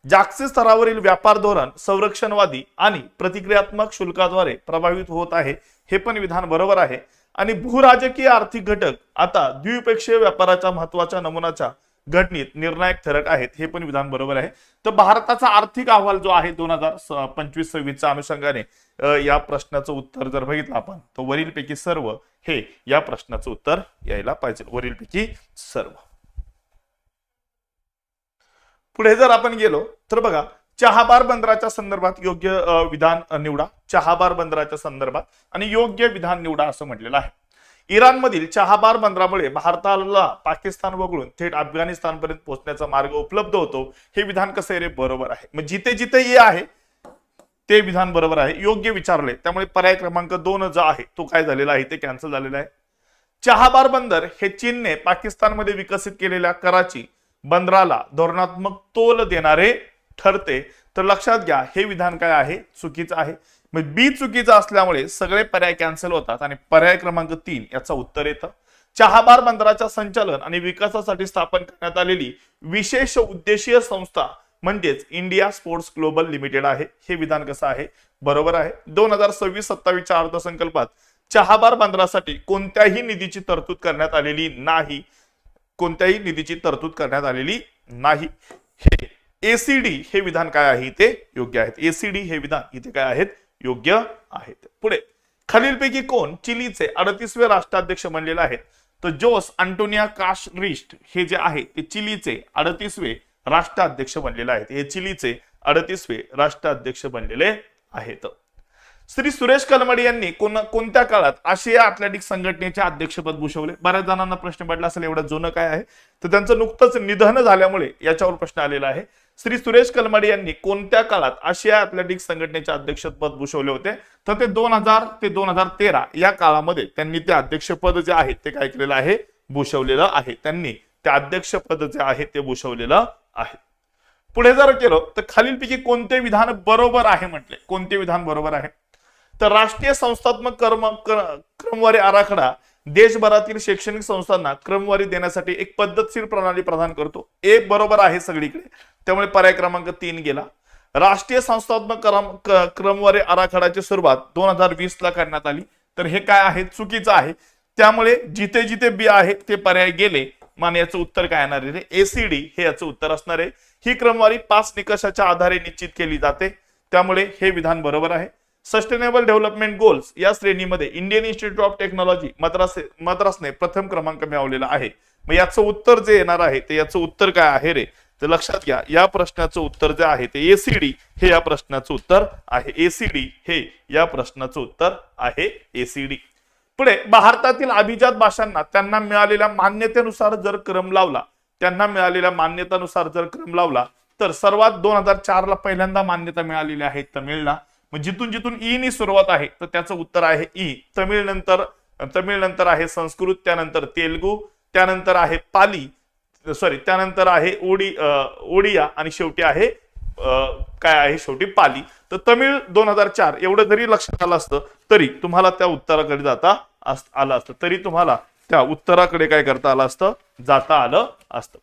जागतिक स्तरावरील व्यापार धोरण संरक्षणवादी आणि प्रतिक्रियात्मक शुल्काद्वारे प्रभावित होत आहे. हे पण विधान बरोबर आहे. आणि भूराजकीय आर्थिक घटक आता द्विपक्षीय व्यापाराच्या महत्वाच्या नमुनाच्या घटनेत निर्णायक ठरत आहेत. हे पण विधान बरोबर आहे. तर भारताचा आर्थिक अहवाल जो आहे 2025-26च्या अनुषंगाने या प्रश्नाचं उत्तर जर बघितलं आपण तर वरीलपैकी सर्व हे या प्रश्नाचं उत्तर यायला पाहिजे. वरीलपैकी सर्व. पुढे जर आपण गेलो तर बघा चहाबार बंदराच्या संदर्भात योग्य विधान निवडा. चहाबार बंदराच्या संदर्भात आणि योग्य विधान निवडा असं म्हटलेलं आहे. इराणमधील चहाबार बंदरामुळे भारताला पाकिस्तान वगळून थेट अफगाणिस्तानपर्यंत पोहोचण्याचा मार्ग उपलब्ध होतो. हे विधान कसं आहे रे, बरोबर आहे. मग जिथे जिथे ये आहे ते विधान बरोबर आहे, योग्य विचारले. त्यामुळे पर्याय क्रमांक 2 जो आहे तो काय झालेला आहे, ते कॅन्सल झालेला आहे. चहाबार बंदर हे चीनने पाकिस्तानमध्ये विकसित केलेल्या कराची बंदराला धोरणात्मक तोल देणारे ठरते. तर लक्षात घ्या हे विधान काय आहे, चुकीचं आहे. मग बी चुकीचं असल्यामुळे सगळे पर्याय कॅन्सल होतात आणि पर्याय क्रमांक 3 याचं उत्तर येतं. चहाबार बंदराच्या संचालन आणि विकासासाठी स्थापन करण्यात आलेली विशेष उद्देशीय संस्था म्हणजेच इंडिया स्पोर्ट्स ग्लोबल लिमिटेड आहे. हे विधान कसं आहे, बरोबर आहे. 2026-27च्या अर्थसंकल्पात चहाबार बंदरासाठी कोणत्याही निधीची तरतूद करण्यात आलेली नाही. कोणत्याही निधीची तरतूद करण्यात आलेली नाही. हे एसीडी हे विधान काय आहे, ते योग्य आहेत. एसीडी हे विधान इथे काय आहेत, योग्य आहेत. पुढे खालीलपैकी कोण चिलीचे 38वे राष्ट्राध्यक्ष बनलेले आहेत. तर जोस अँटोनिया कास्ट्रिस्ट हे जे आहे ते चिलीचे 38वे राष्ट्राध्यक्ष बनलेले आहेत. हे चिलीचे 38वे राष्ट्राध्यक्ष बनलेले आहेत. श्री सुरेश कलमाडी यांनी कोणत्या काळात आशिया अथलेटिक संघटनेचे अध्यक्षपद भूषवले. बऱ्याच जणांना प्रश्न पडला असेल एवढं जुनं काय आहे, तर त्यांचं नुकतंच निधन झाल्यामुळे याच्यावर प्रश्न आलेला आहे. श्री सुरेश कलमाडी यांनी कोणत्या काळात आशिया अथलेटिक संघटनेचे अध्यक्षपद भूषवले होते. तर ते 2000 ते 2013 या काळामध्ये त्यांनी ते अध्यक्षपद जे आहे ते काय केलेलं आहे, भूषवलेलं आहे. त्यांनी ते अध्यक्षपद जे आहे ते भूषवलेलं आहे. पुढे जर केलं तर खालीलपैकी कोणते विधान बरोबर आहे म्हटले. कोणते विधान बरोबर आहे, तर राष्ट्रीय संस्थात्मक क्रमवारी आराखडा देशभरातील शैक्षणिक संस्थांना क्रमवारी देण्यासाठी एक पद्धतशीर प्रणाली प्रदान करतो. एक बरोबर आहे सगळीकडे, त्यामुळे पर्याय क्रमांक 3 गेला. राष्ट्रीय संस्थात्मक क्रमवारी आराखड्याची सुरुवात 2020 ला करण्यात आली. तर हे काय आहे, चुकीचं आहे. त्यामुळे जिथे जिथे बी आहे ते पर्याय गेले. मान याचं उत्तर काय येणार आहे, एसीडी हे याचं उत्तर असणार आहे. ही क्रमवारी 5 निकषाच्या आधारे निश्चित केली जाते. त्यामुळे हे विधान बरोबर आहे. सस्टेनेबल डेव्हलपमेंट गोल्स या श्रेणीमध्ये इंडियन इन्स्टिट्यूट ऑफ टेक्नॉलॉजी मद्रासने प्रथम क्रमांक मिळवलेला आहे. मग याचं उत्तर जे येणार आहे ते याचं उत्तर काय आहे रे, तर लक्षात घ्या या प्रश्नाचं उत्तर जे आहे ते एसीडी हे या प्रश्नाचं उत्तर आहे. एसीडी हे या प्रश्नाचं उत्तर आहे, एसीडी. पुढे भारतातील अभिजात भाषांना त्यांना मिळालेल्या मान्यतेनुसार जर क्रम लावला तर सर्वात 2004 ला पहिल्यांदा मान्यता मिळालेली आहे तमिळला. मग जिथून जिथून ई नी सुरुवात आहे तर त्याचं उत्तर आहे ई. तमिळ नंतर आहे संस्कृत, त्यानंतर तेलुगू, त्यानंतर आहे त्यानंतर आहे ओडिया आणि शेवटी आहे काय आहे, शेवटी पाली. तर तमिळ 2004 एवढं जरी लक्षात आलं असतं तरी तुम्हाला त्या उत्तराकडे जाता आलं असतं. तरी तुम्हाला त्या उत्तराकडे काय करता आलं असतं, जाता आलं असतं.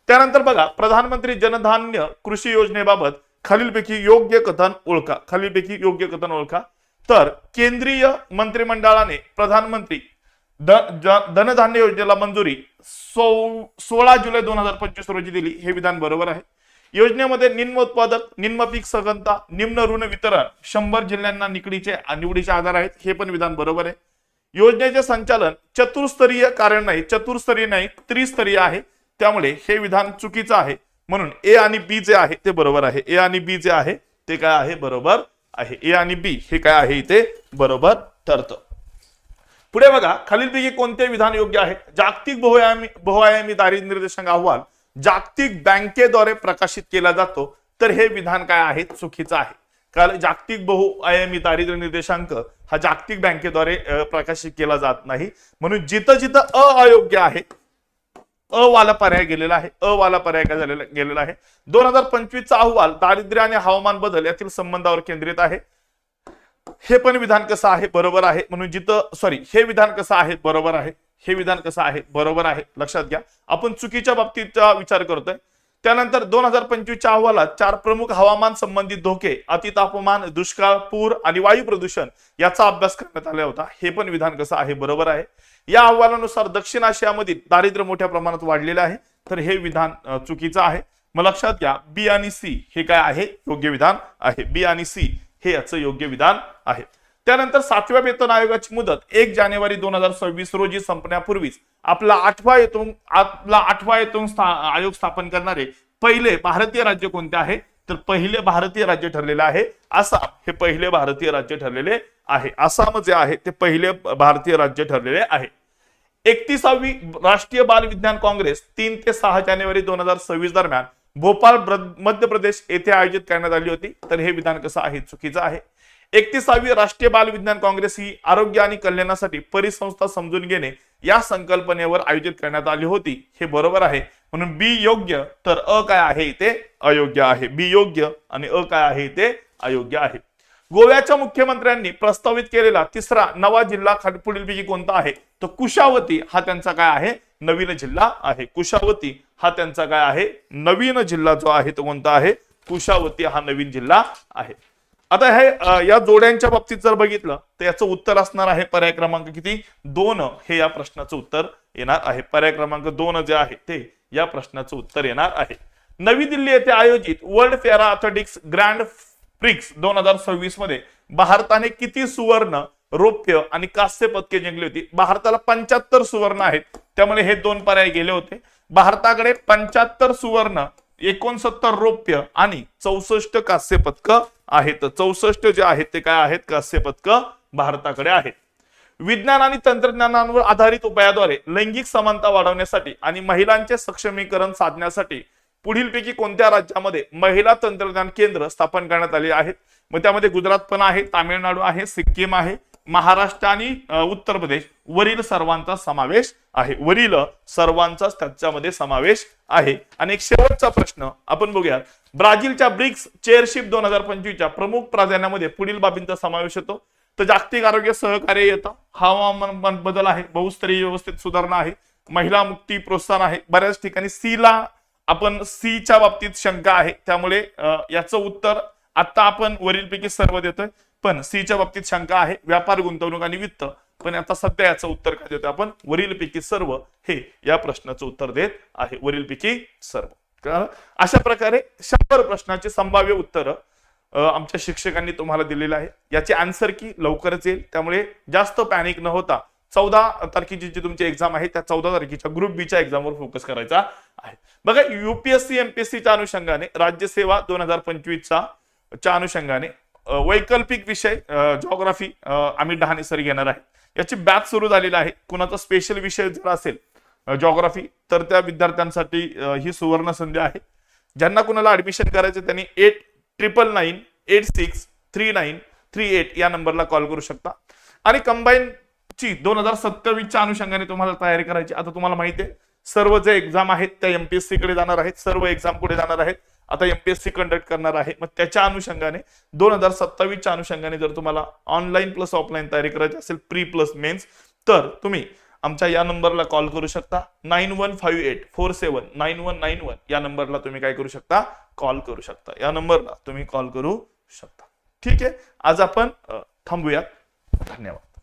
त्यानंतर बघा प्रधानमंत्री जनधान्य कृषी योजनेबाबत खालीलपैकी योग्य कथन ओळखा. तर केंद्रीय मंत्रिमंडळाने प्रधानमंत्री धनधान्य योजनेला मंजुरी 16 जुलै 2025 रोजी दिली, हे विधान बरोबर आहे. योजनेमध्ये निम्न उत्पादक, निम्न पीक सघनता, निम्न ऋण वितरण 100 जिल्ह्यांना निवडीचे आधार आहेत, हे पण विधान बरोबर आहे. योजनेचे संचालन चतुस्तरीय नाही त्रिस्तरीय आहे, त्यामुळे हे विधान चुकीचं आहे. म्हणून ए आणि बी जे आहे ते बरोबर आहे. ए आणि बी जे आहे ते काय आहे, बरोबर आहे. ए आणि बी हे काय आहे इथे बरोबर ठरतं. पुढे बघा, खालीलपैकी कोणते विधान योग्य आहे. जागतिक बहुआयामी दारिद्र्य निर्देशांक अहवाल जागतिक बँकेद्वारे प्रकाशित केला जातो, तर हे विधान काय आहे, चुकीचं आहे. कारण जागतिक बहुआयामी दारिद्र्य निर्देशांक हा जागतिक बँकेद्वारे प्रकाशित केला जात नाही. म्हणून जिथं जिथं अयोग्य आहे, वाला पर्याय गेलेला आहे. वाला पर्याय काय झालेला गेलेला आहे. 2025 चा अहवाल दारिद्र्य आणि हवामान बदल यातील संबंधावर केंद्रित आहे, हे पण विधान कसं आहे, बरोबर आहे. म्हणून हे विधान कसं आहे, बरोबर आहे. हे विधान कसं आहे, बरोबर आहे. लक्षात घ्या, आपण चुकीच्या बाबतीचा विचार करतोय. त्यानंतर 2025 च्या अहवालात 4 प्रमुख हवामान संबंधित धोके, अतितापमान, दुष्काळ, पूर आणि वायू प्रदूषण याचा अभ्यास करण्यात आला होता, हे पण विधान कसं आहे, बरोबर आहे. या अहवालानुसार दक्षिण आशियामधील दारिद्र्य मोठ्या प्रमाणात वाढलेलं आहे, तर हे विधान चुकीचं आहे. मग लक्षात घ्या, बी आणि सी हे काय आहे, योग्य विधान आहे. बी आणि सी हे याचं योग्य विधान आहे. त्यानंतर 7व्या वेतन आयोगाची मुदत 1 जानेवारी 2026 रोजी संपण्यापूर्वीच आपला 8वा वेतन आयोग स्थापन करणारे पहिले भारतीय राज्य कोणते आहे, तर पहिले भारतीय राज्य ठरलेले आहे आसाम. हे पहिले भारतीय राज्य ठरलेले आहे. आसाम जे आहे ते पहिले भारतीय राज्य ठरलेले आहे. 31वी राष्ट्रीय बाल विज्ञान काँग्रेस 3 ते 6 जानेवारी 2026 दरम्यान भोपाळ मध्य प्रदेश येथे आयोजित करण्यात आली होती, तर हे विधान कसं आहे, चुकीचं आहे. 31वी राष्ट्रीय बाल विज्ञान काँग्रेस ही आरोग्य आणि कल्याणासाठी परिसंस्था समजून घेणे या संकल्पनेवर आयोजित करण्यात आली होती, हे बरोबर आहे. म्हणून बी योग्य, तर काय आहे इथे अयोग्य आहे. बी योग्य आणि काय आहे इथे अयोग्य आहे. गोव्याच्या मुख्यमंत्र्यांनी प्रस्तावित केलेला तिसरा नवा जिल्हा पुढीलपैकी कोणता आहे, तर कुशावती हा त्यांचा काय आहे, नवीन जिल्हा आहे. कुशावती हा त्यांचा काय आहे, नवीन जिल्हा जो आहे तो कोणता आहे, कुशावती हा नवीन जिल्हा आहे. आता हे या जोड्यांच्या बाबतीत जर बघितलं तर याचं उत्तर असणार आहे पर्याय क्रमांक किती, 2 हे या प्रश्नाचं उत्तर येणार आहे. पर्याय क्रमांक 2 जे आहे ते या प्रश्नाचं उत्तर येणार आहे. नवी दिल्ली येथे आयोजित world para athletics grand prix 2026 मध्ये भारताने किती सुवर्ण, रौप्य आणि कांस्य पदके जिंकली होती. भारताला 75 सुवर्ण आहेत, त्यामुळे हे 2 पर्याय गेले होते. भारताकडे 75 सुवर्ण, 69 रौप्य आणि 64 कांस्य पदक आहेत. 64 जे आहेत ते काय आहेत, कांस्य पदक भारताकडे आहेत. विज्ञान आणि तंत्रज्ञानावर आधारित उपायाद्वारे लैंगिक समानता वाढवण्यासाठी आणि महिलांचे सक्षमीकरण साधण्यासाठी पुढीलपैकी कोणत्या राज्यामध्ये महिला तंत्रज्ञान केंद्र स्थापन करण्यात आले आहेत. मग त्यामध्ये गुजरात पण आहे, तामिळनाडू आहे, सिक्कीम आहे, महाराष्ट्र आणि उत्तर प्रदेश वरील सर्वांचा समावेश आहे. वरील सर्वांचाच त्याच्यामध्ये समावेश आहे. आणि एक शेवटचा प्रश्न आपण बघूया. ब्राझीलच्या ब्रिक्स चेअरशिप 2025 च्या प्रमुख प्राधान्यामध्ये पुढील बाबींचा समावेश होतो, तर जागतिक आरोग्य सहकार्य येतं, हवामान बदल आहे, बहुस्तरीय व्यवस्थेत सुधारणा आहे, महिला मुक्ती प्रोत्साहन आहे. बऱ्याच ठिकाणी सी च्या बाबतीत शंका आहे, त्यामुळे याचं उत्तर आता आपण वरीलपैकी सर्व देतोय, पण सी च्या बाबतीत शंका आहे, व्यापार, गुंतवणूक आणि वित्त. पण आता सध्या याचं उत्तर काय देतोय आपण, वरीलपैकी सर्व हे या प्रश्नाचं उत्तर देत आहे. वरीलपैकी सर्व. अशा प्रकारे 100 प्रश्नाचे संभाव्य उत्तर आमच्या शिक्षकांनी तुम्हाला दिलेलं आहे. याची आन्सर की लवकरच येईल, त्यामुळे जास्त पॅनिक न होता 14 तारखेची जी तुमची एक्झाम आहे त्या 14 तारखेच्या ग्रुप बी च्या एक्झामवर फोकस करायचा आहे. बघा, युपीएससी एमपीएससीच्या अनुषंगाने राज्यसेवा 2025 च्या अनुषंगाने वैकल्पिक विषय जॉग्राफी अमित डहाणे सर घेणार आहे. याची बॅच सुरू झालेली आहे. कुणाचा स्पेशल विषय जर असेल जॉग्राफी तर त्या विद्यार्थ्यांसाठी ही सुवर्ण संधी आहे. ज्यांना कुणाला ऍडमिशन करायचं त्यांनी 8999863938 या नंबरला कॉल करू शकता. आणि कंबाईन ची 2027 च्या अनुषंगाने तुम्हाला तयारी करायची. आता तुम्हाला माहिती आहे सर्व जे एक्झाम आहेत त्या एमपीएससी कडे जाणार आहेत, सर्व एक्झाम पुढे जाणार आहेत. आता एमपीएससी कंडक्ट करणार आहे. मग त्याच्या अनुषंगाने 2027 च्या अनुषंगाने जर तुम्हाला ऑनलाईन प्लस ऑफलाईन तयारी करायची असेल, प्री प्लस मेन्स, तर तुम्ही आमच्या या नंबरला कॉल करू शकता. 9158479191 या नंबरला तुम्ही काय करू शकता, कॉल करू शकता. या नंबरला तुम्ही कॉल करू शकता. ठीक आहे, आज आपण थांबूयात. धन्यवाद.